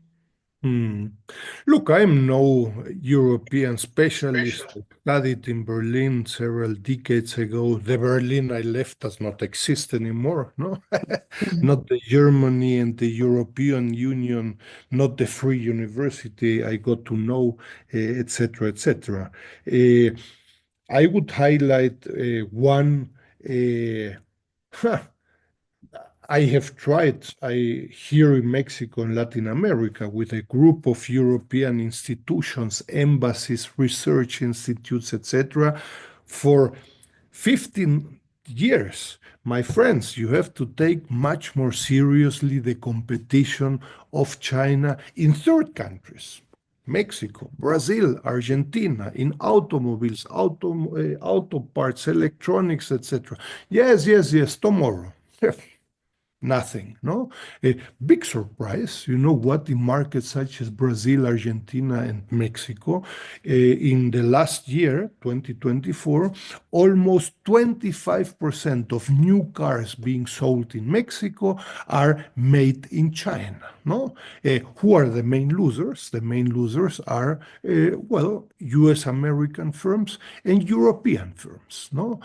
Look, I'm no European specialist. I studied in Berlin several decades ago. The Berlin I left does not exist anymore, no? Not the Germany and the European Union, not the Free University I got to know, etc., etc. I would highlight one. I have tried here in Mexico and Latin America with a group of European institutions, embassies, research institutes, etc., for 15 years, my friends, you have to take much more seriously the competition of China in third countries. Mexico, Brazil, Argentina, in automobiles, auto parts, electronics, etc. Yes, tomorrow. Nothing, no? A big surprise, you know what, in markets such as Brazil, Argentina, and Mexico, in the last year, 2024, almost 25% of new cars being sold in Mexico are made in China, no? Who are the main losers? The main losers are, well, US American firms and European firms, no?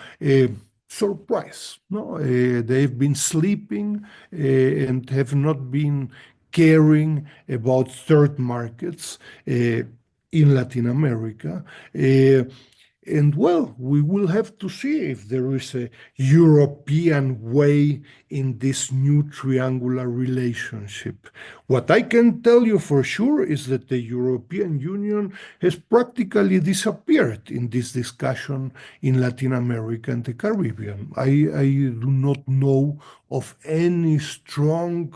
Surprise, no? They've been sleeping and have not been caring about third markets in Latin America. And well, we will have to see if there is a European way in this new triangular relationship. What I can tell you for sure is that the European Union has practically disappeared in this discussion in Latin America and the Caribbean. I do not know of any strong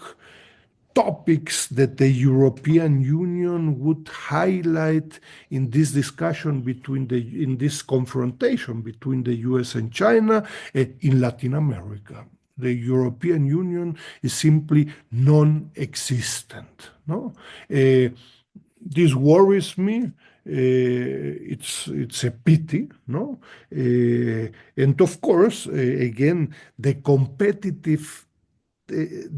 topics that the European Union would highlight in this discussion in this confrontation between the US and China in Latin America. The European Union is simply non-existent, no? This worries me. It's a pity, no? And of course, again, the competitive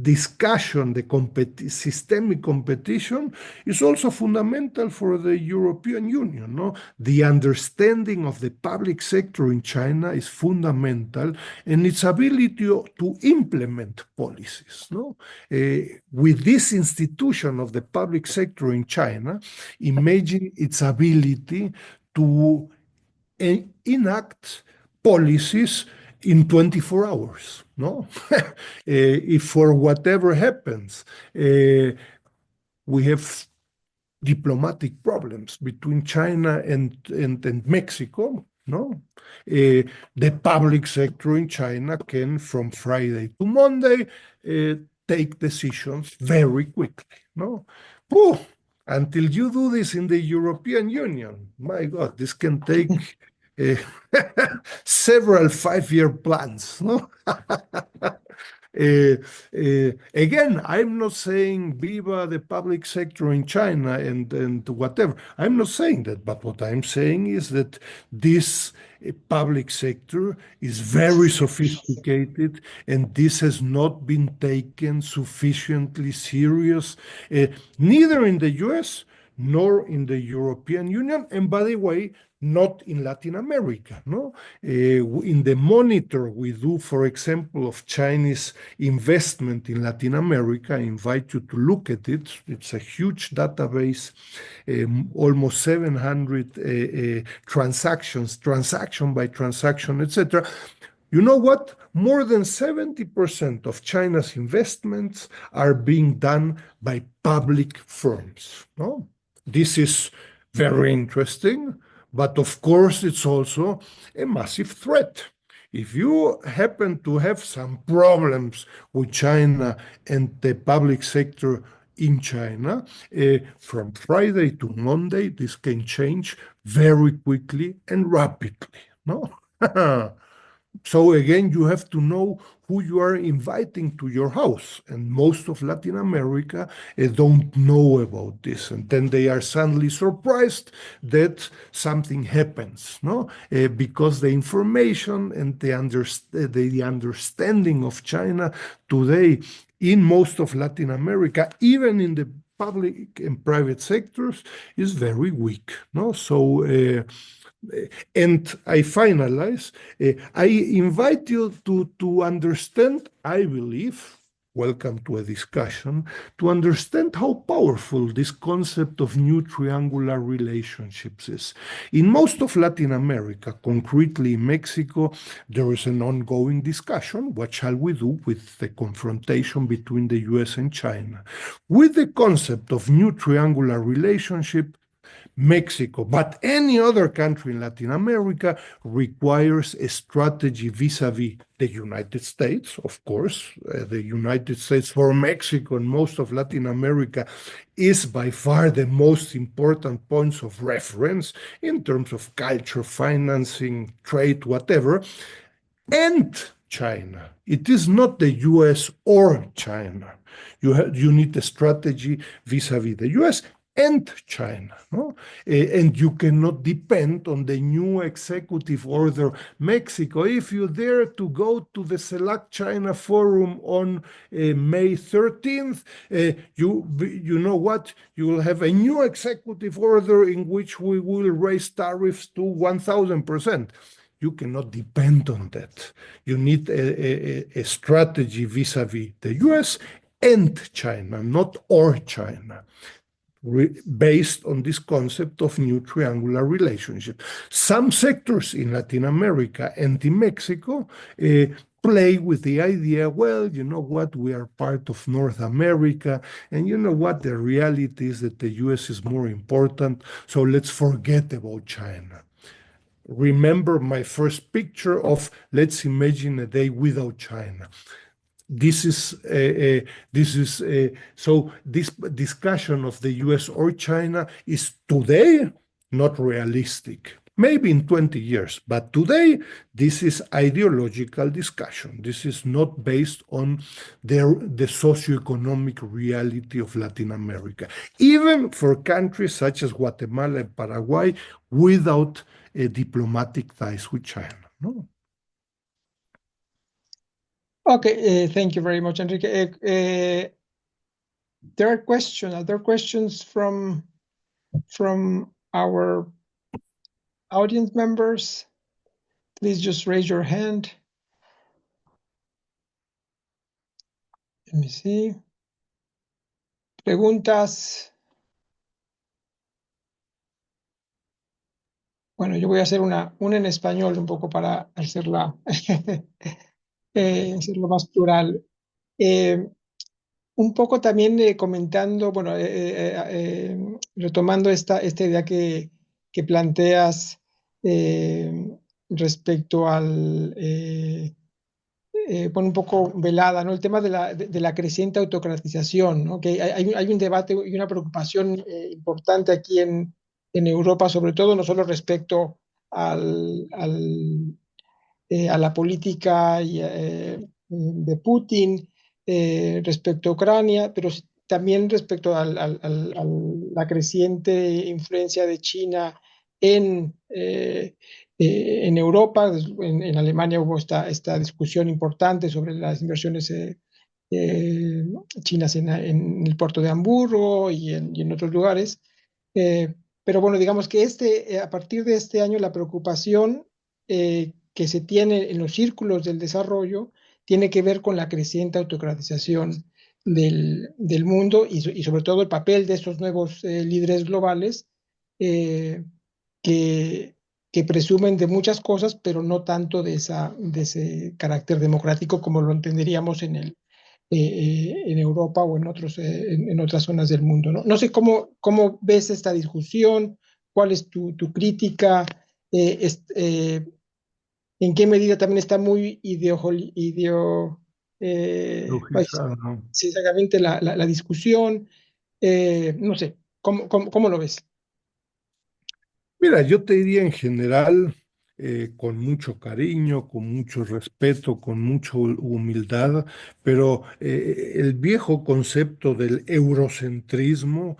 discussion, the systemic competition is also fundamental for the European Union, no? The understanding of the public sector in China is fundamental, and its ability to implement policies, no? With this institution of the public sector in China, imagine its ability to enact policies in 24 hours, no? If for whatever happens, we have diplomatic problems between China and Mexico, no? The public sector in China can, from Friday to Monday, take decisions very quickly, no? Oh, until you do this in the European Union, my God, this can take several 5-year plans, no? Again, I'm not saying viva the public sector in China and whatever. I'm not saying that, but what I'm saying is that this public sector is very sophisticated, and this has not been taken sufficiently serious, neither in the US nor in the European Union, and by the way, not in Latin America, no? In the monitor we do, for example, of Chinese investment in Latin America, I invite you to look at it. It's a huge database, almost 700 transactions, transaction by transaction, etc. You know what? More than 70% of China's investments are being done by public firms, no? This is very interesting, but of course it's also a massive threat. If you happen to have some problems with China and the public sector in China, from Friday to Monday, this can change very quickly and rapidly, no? So again, you have to know who you are inviting to your house. And most of Latin America don't know about this. And then they are suddenly surprised that something happens, no? Because the information and the understanding of China today in most of Latin America, even in the public and private sectors, is very weak, no? So, and I finalize, I invite you to understand, I believe, welcome to a discussion, to understand how powerful this concept of new triangular relationships is. In most of Latin America, concretely in Mexico, there is an ongoing discussion. What shall we do with the confrontation between the US and China? With the concept of new triangular relationship, Mexico, but any other country in Latin America requires a strategy vis-a-vis the United States, of course. The United States for Mexico and most of Latin America is by far the most important points of reference in terms of culture, financing, trade, whatever, and China. It is not the US or China. You need a strategy vis-a-vis the US and China, no? And you cannot depend on the new executive order. Mexico, if you dare to go to the Select China Forum on May 13th, you know what? You will have a new executive order in which we will raise tariffs to 1,000%. You cannot depend on that. You need a strategy vis-a-vis the US and China, not or China, based on this concept of new triangular relationship. Some sectors in Latin America and in Mexico play with the idea, well, you know what, we are part of North America, and you know what, the reality is that the US is more important, so let's forget about China. Remember my first picture of, let's imagine a day without China. This discussion of the US or China is today not realistic. Maybe in 20 years, but today this is ideological discussion. This is not based on the socioeconomic reality of Latin America, even for countries such as Guatemala and Paraguay without diplomatic ties with China. No? Okay, thank you very much, Enrique. There are questions from our audience members. Please just raise your hand. Let me see. Preguntas. Bueno, yo voy a hacer una en español un poco para hacerla hacerlo más plural. Un poco también comentando, bueno, retomando esta idea que planteas respecto al, bueno, un poco velada, ¿no? El tema de la creciente autocratización, ¿no? Que hay un debate y una preocupación importante aquí en Europa, sobre todo, no solo respecto a la política de Putin respecto a Ucrania, pero también respecto a la creciente influencia de China en Europa. En Alemania hubo esta discusión importante sobre las inversiones chinas en el puerto de Hamburgo y en otros lugares. Pero bueno, digamos que a partir de este año la preocupación que se tiene en los círculos del desarrollo tiene que ver con la creciente autocratización del mundo y sobre todo el papel de estos nuevos líderes globales que presumen de muchas cosas, pero no tanto de ese carácter democrático como lo entenderíamos en Europa o en otras zonas del mundo, ¿no? No sé cómo ves esta discusión, cuál es tu crítica, en qué medida también está muy sí, exactamente la discusión. No sé, ¿cómo lo ves? Mira, yo te diría en general, con mucho cariño, con mucho respeto, con mucha humildad, pero el viejo concepto del eurocentrismo,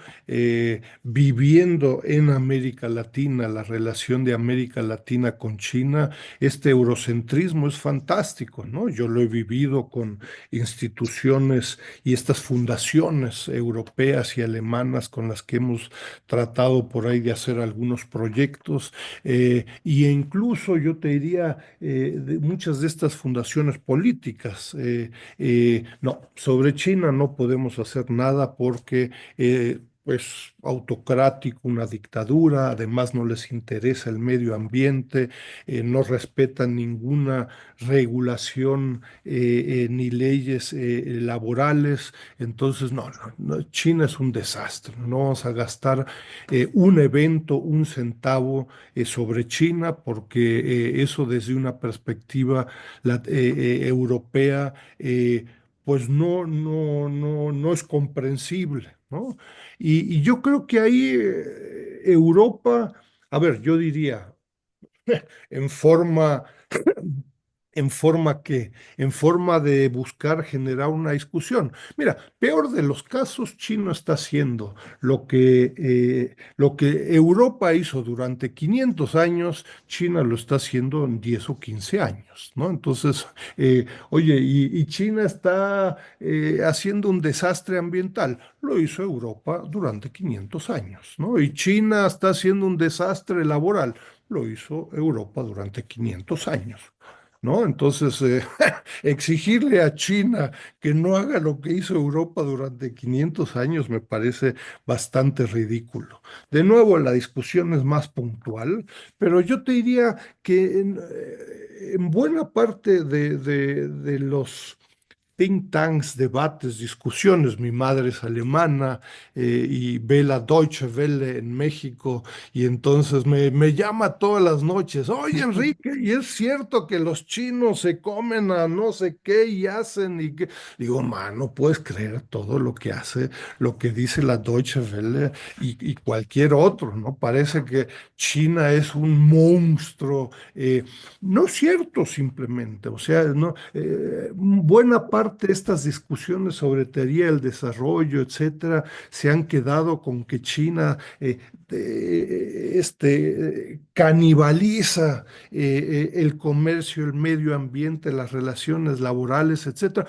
viviendo en América Latina, la relación de América Latina con China, este eurocentrismo es fantástico, ¿no? Yo lo he vivido con instituciones y estas fundaciones europeas y alemanas con las que hemos tratado por ahí de hacer algunos proyectos, y incluso yo te diría de muchas de estas fundaciones políticas. No, sobre China no podemos hacer nada porque es autocrático, una dictadura, además no les interesa el medio ambiente, no respetan ninguna regulación ni leyes laborales. Entonces, China es un desastre. No vamos a gastar un evento, un centavo sobre China, porque eso desde una perspectiva europea, pues no es comprensible, ¿no? Y yo creo que ahí Europa, a ver, yo diría, en forma en forma de buscar generar una discusión. Mira, peor de los casos, China está haciendo lo que Europa hizo durante 500 años, China lo está haciendo en 10 o 15 años, ¿no? Entonces, oye, y China está haciendo un desastre ambiental, lo hizo Europa durante 500 años, ¿no? Y China está haciendo un desastre laboral, lo hizo Europa durante 500 años. ¿No? Entonces, exigirle a China que no haga lo que hizo Europa durante 500 años me parece bastante ridículo. De nuevo, la discusión es más puntual, pero yo te diría que en buena parte de los think tanks, debates, discusiones. Mi madre es alemana y ve la Deutsche Welle en México y entonces me llama todas las noches. Oye, Enrique, ¿y es cierto que los chinos se comen a no sé qué y hacen y qué? Digo, no puedes creer todo lo que hace, lo que dice la Deutsche Welle y cualquier otro, ¿no? Parece que China es un monstruo. No es cierto simplemente, o sea, no, buena parte de estas discusiones sobre teoría del desarrollo, etcétera, se han quedado con que China canibaliza el comercio, el medio ambiente, las relaciones laborales, etcétera.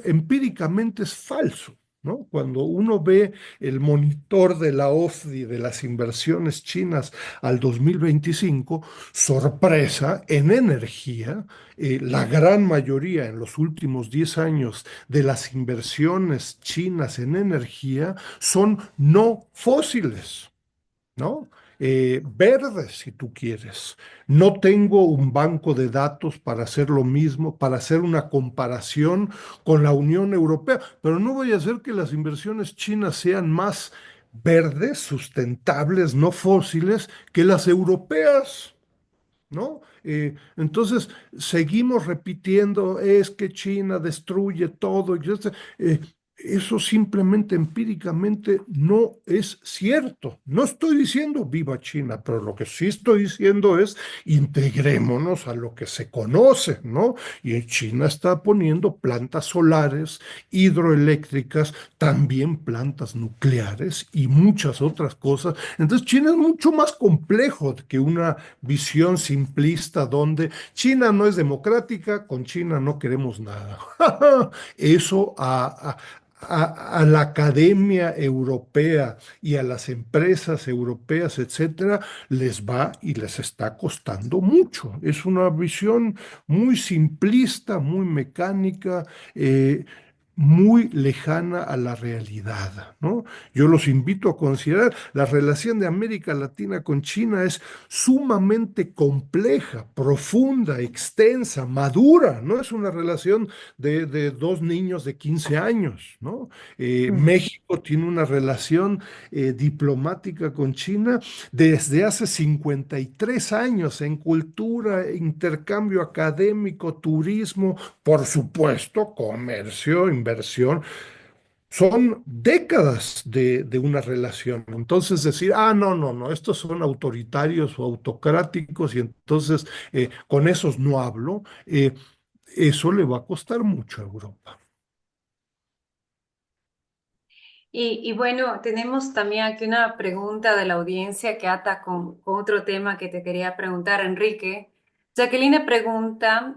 Empíricamente es falso. ¿No? Cuando uno ve el monitor de la OFDI de las inversiones chinas al 2025, sorpresa, en energía, la gran mayoría en los últimos 10 años de las inversiones chinas en energía son no fósiles. ¿No? Verdes, si tú quieres. No tengo un banco de datos para hacer lo mismo, para hacer una comparación con la Unión Europea, pero no voy a hacer que las inversiones chinas sean más verdes, sustentables, no fósiles, que las europeas. ¿No? Entonces, seguimos repitiendo, es que China destruye todo. Eso simplemente empíricamente no es cierto. No estoy diciendo viva China, pero lo que sí estoy diciendo es integrémonos a lo que se conoce, ¿no? Y China está poniendo plantas solares, hidroeléctricas, también plantas nucleares y muchas otras cosas. Entonces, China es mucho más complejo que una visión simplista donde China no es democrática, con China no queremos nada. Eso a la academia europea y a las empresas europeas, etcétera, les va y les está costando mucho. Es una visión muy simplista, muy mecánica, muy lejana a la realidad, ¿no? Yo los invito a considerar, la relación de América Latina con China es sumamente compleja, profunda, extensa, madura, ¿no? Es una relación de dos niños de 15 años, ¿no? México tiene una relación diplomática con China desde hace 53 años en cultura, intercambio académico, turismo, por supuesto, comercio, inversión. Son décadas de una relación. Entonces decir, no, estos son autoritarios o autocráticos y entonces con esos no hablo, eso le va a costar mucho a Europa. Y bueno, tenemos también aquí una pregunta de la audiencia que ata con otro tema que te quería preguntar, Enrique. Jacqueline pregunta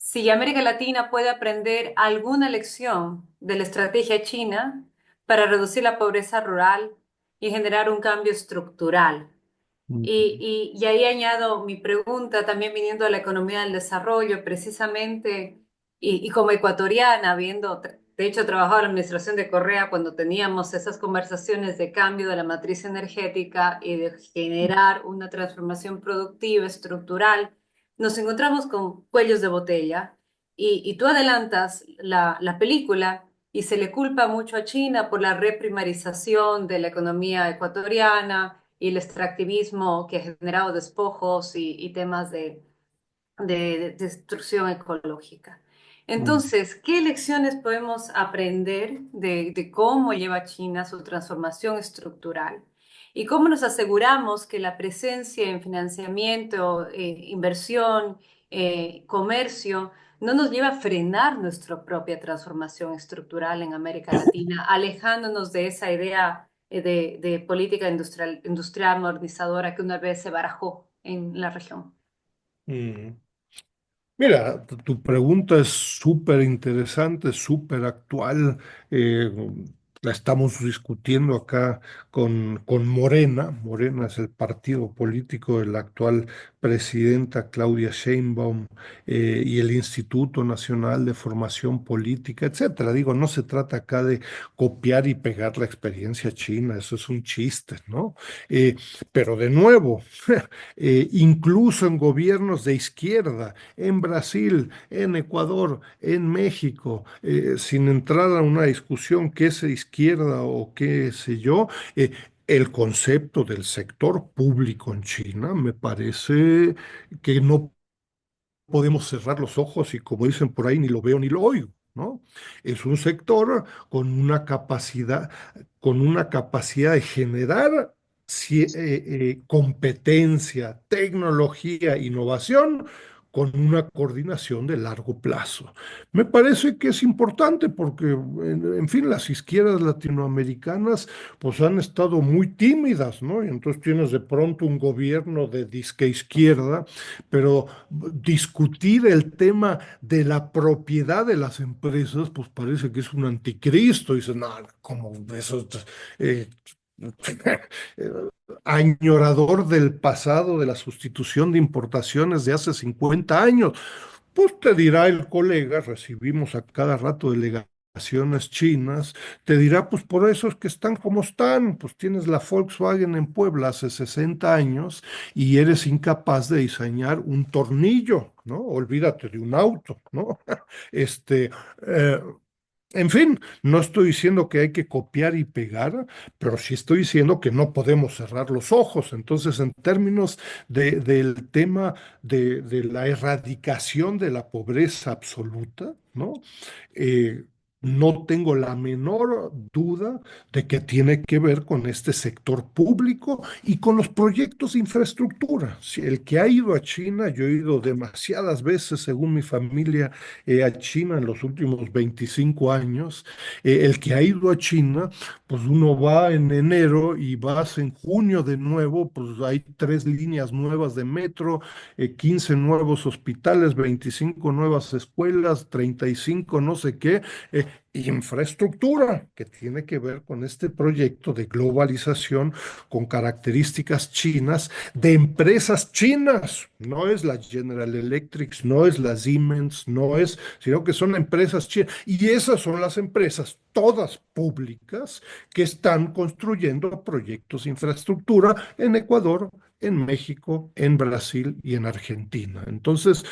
si América Latina puede aprender alguna lección de la estrategia china para reducir la pobreza rural y generar un cambio estructural. Y ahí añado mi pregunta, también viniendo a la economía del desarrollo, precisamente, y como ecuatoriana, viendo de hecho, trabajaba en la administración de Correa cuando teníamos esas conversaciones de cambio de la matriz energética y de generar una transformación productiva, estructural. Nos encontramos con cuellos de botella y tú adelantas la película y se le culpa mucho a China por la reprimarización de la economía ecuatoriana y el extractivismo que ha generado despojos y temas de destrucción ecológica. Entonces, ¿qué lecciones podemos aprender de cómo lleva China su transformación estructural? ¿Y cómo nos aseguramos que la presencia en financiamiento, inversión, comercio, no nos lleva a frenar nuestra propia transformación estructural en América Latina, alejándonos de esa idea de política industrial modernizadora que una vez se barajó en la región? Mm. Mira, tu pregunta es súper interesante, súper actual. eh, la estamos discutiendo acá con Morena. Morena es el partido político de la actual presidenta Claudia Sheinbaum, y el Instituto Nacional de Formación Política, etcétera. Digo, no se trata acá de copiar y pegar la experiencia china, eso es un chiste, ¿no? Pero de nuevo, incluso en gobiernos de izquierda, en Brasil, en Ecuador, en México, sin entrar a una discusión qué es izquierda o qué sé yo, el concepto del sector público en China me parece que no podemos cerrar los ojos y, como dicen por ahí, ni lo veo ni lo oigo, ¿no? Es un sector con una capacidad de generar competencia, tecnología, innovación, con una coordinación de largo plazo. Me parece que es importante porque, en fin, las izquierdas latinoamericanas pues han estado muy tímidas, ¿no? Y entonces tienes de pronto un gobierno de disque izquierda, pero discutir el tema de la propiedad de las empresas, pues parece que es un anticristo. Dices, no, como eso, eh, añorador del pasado, de la sustitución de importaciones de hace 50 años. Pues te dirá el colega, recibimos a cada rato delegaciones chinas, te dirá, pues por eso es que están como están, pues tienes la Volkswagen en Puebla hace 60 años y eres incapaz de diseñar un tornillo, ¿no? Olvídate de un auto, ¿no? Este, eh, en fin, no estoy diciendo que hay que copiar y pegar, pero sí estoy diciendo que no podemos cerrar los ojos. Entonces, en términos del tema de la erradicación de la pobreza absoluta, ¿no? Eh, no tengo la menor duda de que tiene que ver con este sector público y con los proyectos de infraestructura. Si el que ha ido a China, yo he ido demasiadas veces, según mi familia, a China en los últimos 25 años. El que ha ido a China, pues uno va en enero y vas en junio de nuevo, pues hay 3 líneas nuevas de metro, 15 nuevos hospitales, 25 nuevas escuelas, 35 no sé qué, infraestructura que tiene que ver con este proyecto de globalización con características chinas, de empresas chinas. No es la General Electric, no es la Siemens, no es, sino que son empresas chinas. Y esas son las empresas, todas públicas, que están construyendo proyectos de infraestructura en Ecuador, en México, en Brasil y en Argentina. Entonces,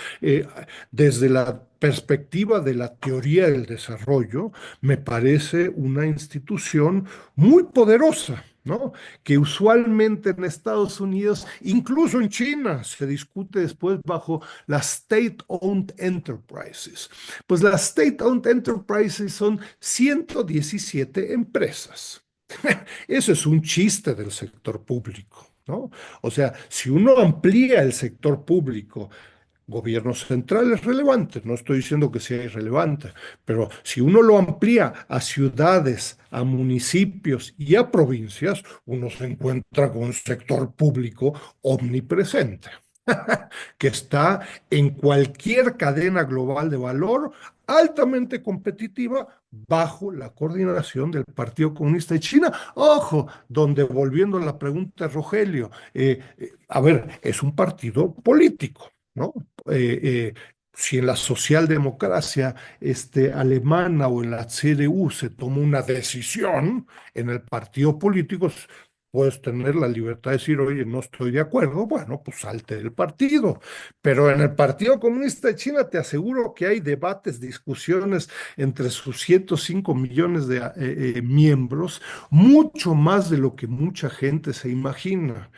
desde la perspectiva de la teoría del desarrollo, me parece una institución muy poderosa, ¿no? Que usualmente en Estados Unidos, incluso en China, se discute después bajo las State-Owned Enterprises. Pues las State-Owned Enterprises son 117 empresas. Eso es un chiste del sector público, ¿no? O sea, si uno amplía el sector público, gobierno central es relevante, no estoy diciendo que sea irrelevante, pero si uno lo amplía a ciudades, a municipios y a provincias, uno se encuentra con un sector público omnipresente, que está en cualquier cadena global de valor altamente competitiva bajo la coordinación del Partido Comunista de China. Ojo, donde, volviendo a la pregunta de Rogelio, a ver, es un partido político, ¿no? Eh, eh, si en la socialdemocracia alemana o en la CDU se toma una decisión, en el partido político puedes tener la libertad de decir, oye, no estoy de acuerdo, bueno, pues salte del partido. Pero en el Partido Comunista de China te aseguro que hay debates, discusiones entre sus 105 millones de miembros, mucho más de lo que mucha gente se imagina.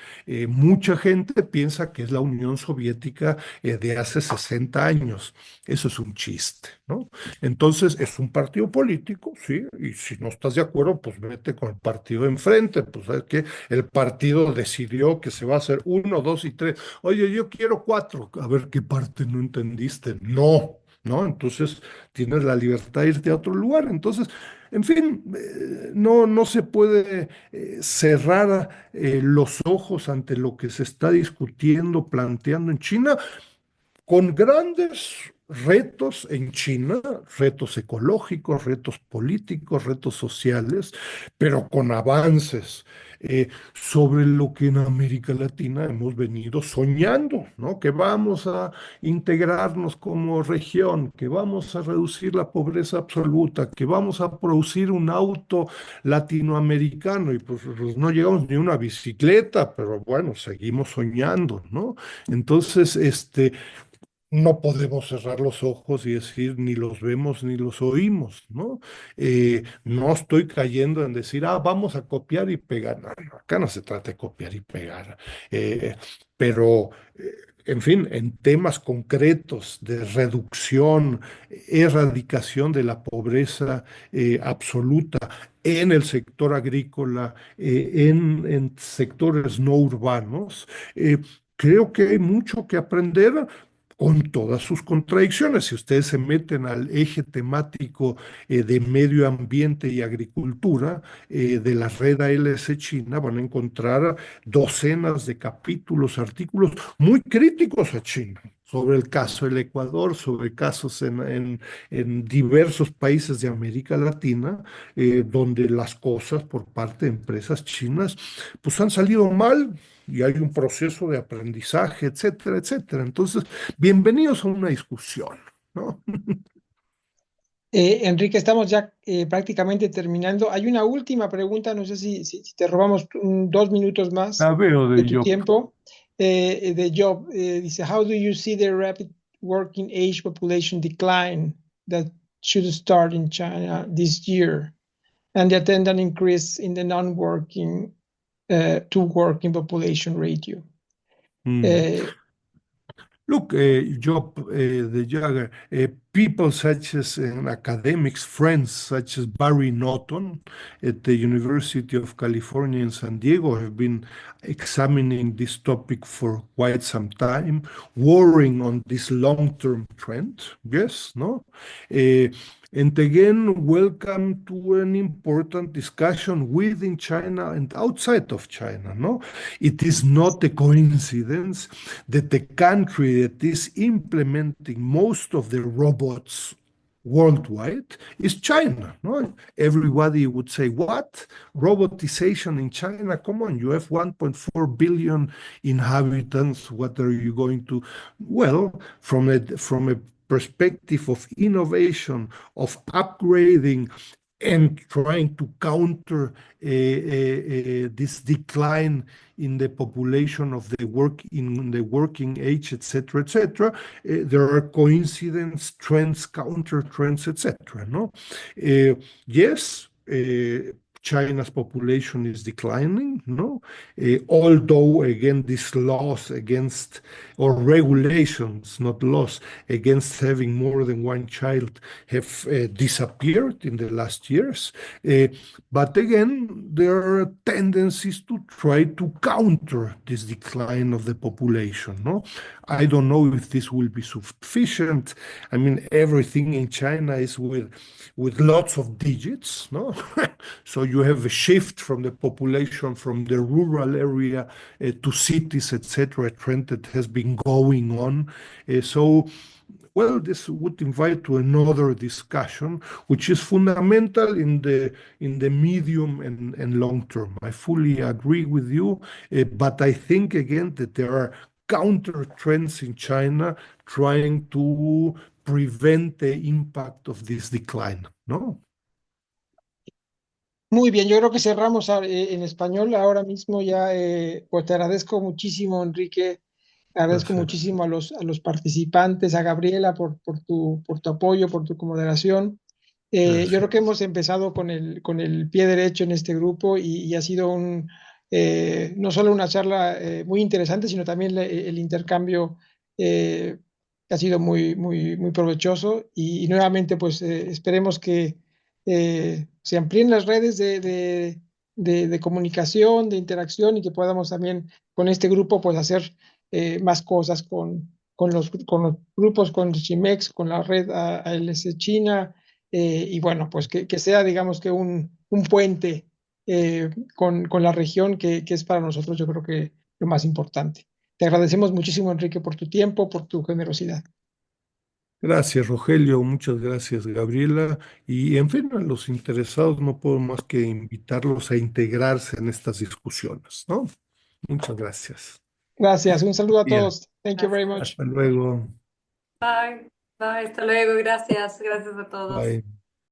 Mucha gente piensa que es la Unión Soviética de hace 60 años. Eso es un chiste, ¿no? Entonces, es un partido político, sí, y si no estás de acuerdo, pues vete con el partido de enfrente, pues es que el partido decidió que se va a hacer 1, 2 y 3. Oye, yo quiero 4. A ver qué parte no entendiste. No, ¿no? Entonces, tienes la libertad de irte a otro lugar. Entonces, en fin, no se puede cerrar los ojos ante lo que se está discutiendo, planteando en China, con grandes retos en China, retos ecológicos, retos políticos, retos sociales, pero con avances sobre lo que en América Latina hemos venido soñando, ¿no? Que vamos a integrarnos como región, que vamos a reducir la pobreza absoluta, que vamos a producir un auto latinoamericano y pues no llegamos ni a una bicicleta, pero bueno, seguimos soñando, ¿no? Entonces, no podemos cerrar los ojos y decir ni los vemos ni los oímos, ¿no? No estoy cayendo en decir, vamos a copiar y pegar. No, no, acá no se trata de copiar y pegar. Pero, en fin, en temas concretos de reducción, erradicación de la pobreza absoluta en el sector agrícola, en sectores no urbanos, creo que hay mucho que aprender con todas sus contradicciones. Si ustedes se meten al eje temático de medio ambiente y agricultura de la red ALS China, van a encontrar docenas de capítulos, artículos muy críticos a China, sobre el caso del Ecuador, sobre casos en diversos países de América Latina, donde las cosas por parte de empresas chinas pues han salido mal y hay un proceso de aprendizaje, etcétera, etcétera. Entonces, bienvenidos a una discusión, ¿no? Enrique, estamos ya prácticamente terminando. Hay una última pregunta, no sé si te robamos 2 minutos más La veo de de tu yo. tiempo. De Job, dice, how do you see the rapid working age population decline that should start in China this year and the attendant increase in the non-working to working population ratio? Look, Job, the Jagger, people such as academics, friends such as Barry Norton at the University of California in San Diego have been examining this topic for quite some time, worrying on this long-term trend. Yes, no? And again, welcome to an important discussion within China and outside of China. No, it is not a coincidence that the country that is implementing most of the robots worldwide is China. No, everybody would say, "What robotization in China? Come on, you have 1.4 billion inhabitants. What are you going to?" Well, from a perspective of innovation, of upgrading and trying to counter this decline in the population of the working age, etc., there are coincidence, trends, counter trends, etc. No, yes. China's population is declining, no? Although, again, these laws against, or regulations, not laws, against having more than one child have disappeared in the last years. But again, there are tendencies to try to counter this decline of the population, no? I don't know if this will be sufficient. I mean, everything in China is with lots of digits, no? So you have a shift from the population from the rural area to cities, etc., a trend that has been going on. Well, this would invite to another discussion, which is fundamental in the medium and long term. I fully agree with you, but I think again that there are counter trends in China trying to prevent the impact of this decline, ¿no? Muy bien, yo creo que cerramos en español ahora mismo ya. Pues te agradezco muchísimo, Enrique. Agradezco Gracias. muchísimo a los participantes, a Gabriela por tu apoyo, por tu moderación. Yo Gracias. creo que hemos empezado con el pie derecho en este grupo y ha sido no solo una charla muy interesante, sino también el intercambio eh, ha sido muy provechoso. Y nuevamente, pues esperemos que se amplíen las redes de comunicación, de interacción, y que podamos también con este grupo pues hacer más cosas con los grupos, con Chimex, con la red ALS China. Y bueno, pues que sea, digamos que un puente con la región, que es para nosotros, yo creo que lo más importante. Te agradecemos muchísimo, Enrique, por tu tiempo, por tu generosidad. Gracias, Rogelio. Muchas gracias, Gabriela. Y en fin, a los interesados no puedo más que invitarlos a integrarse en estas discusiones, ¿no? Muchas gracias. Gracias, un saludo a Bien, todos. Thank you very much. hasta luego. Bye. Bye. Hasta luego. Gracias. Gracias a todos. Bye.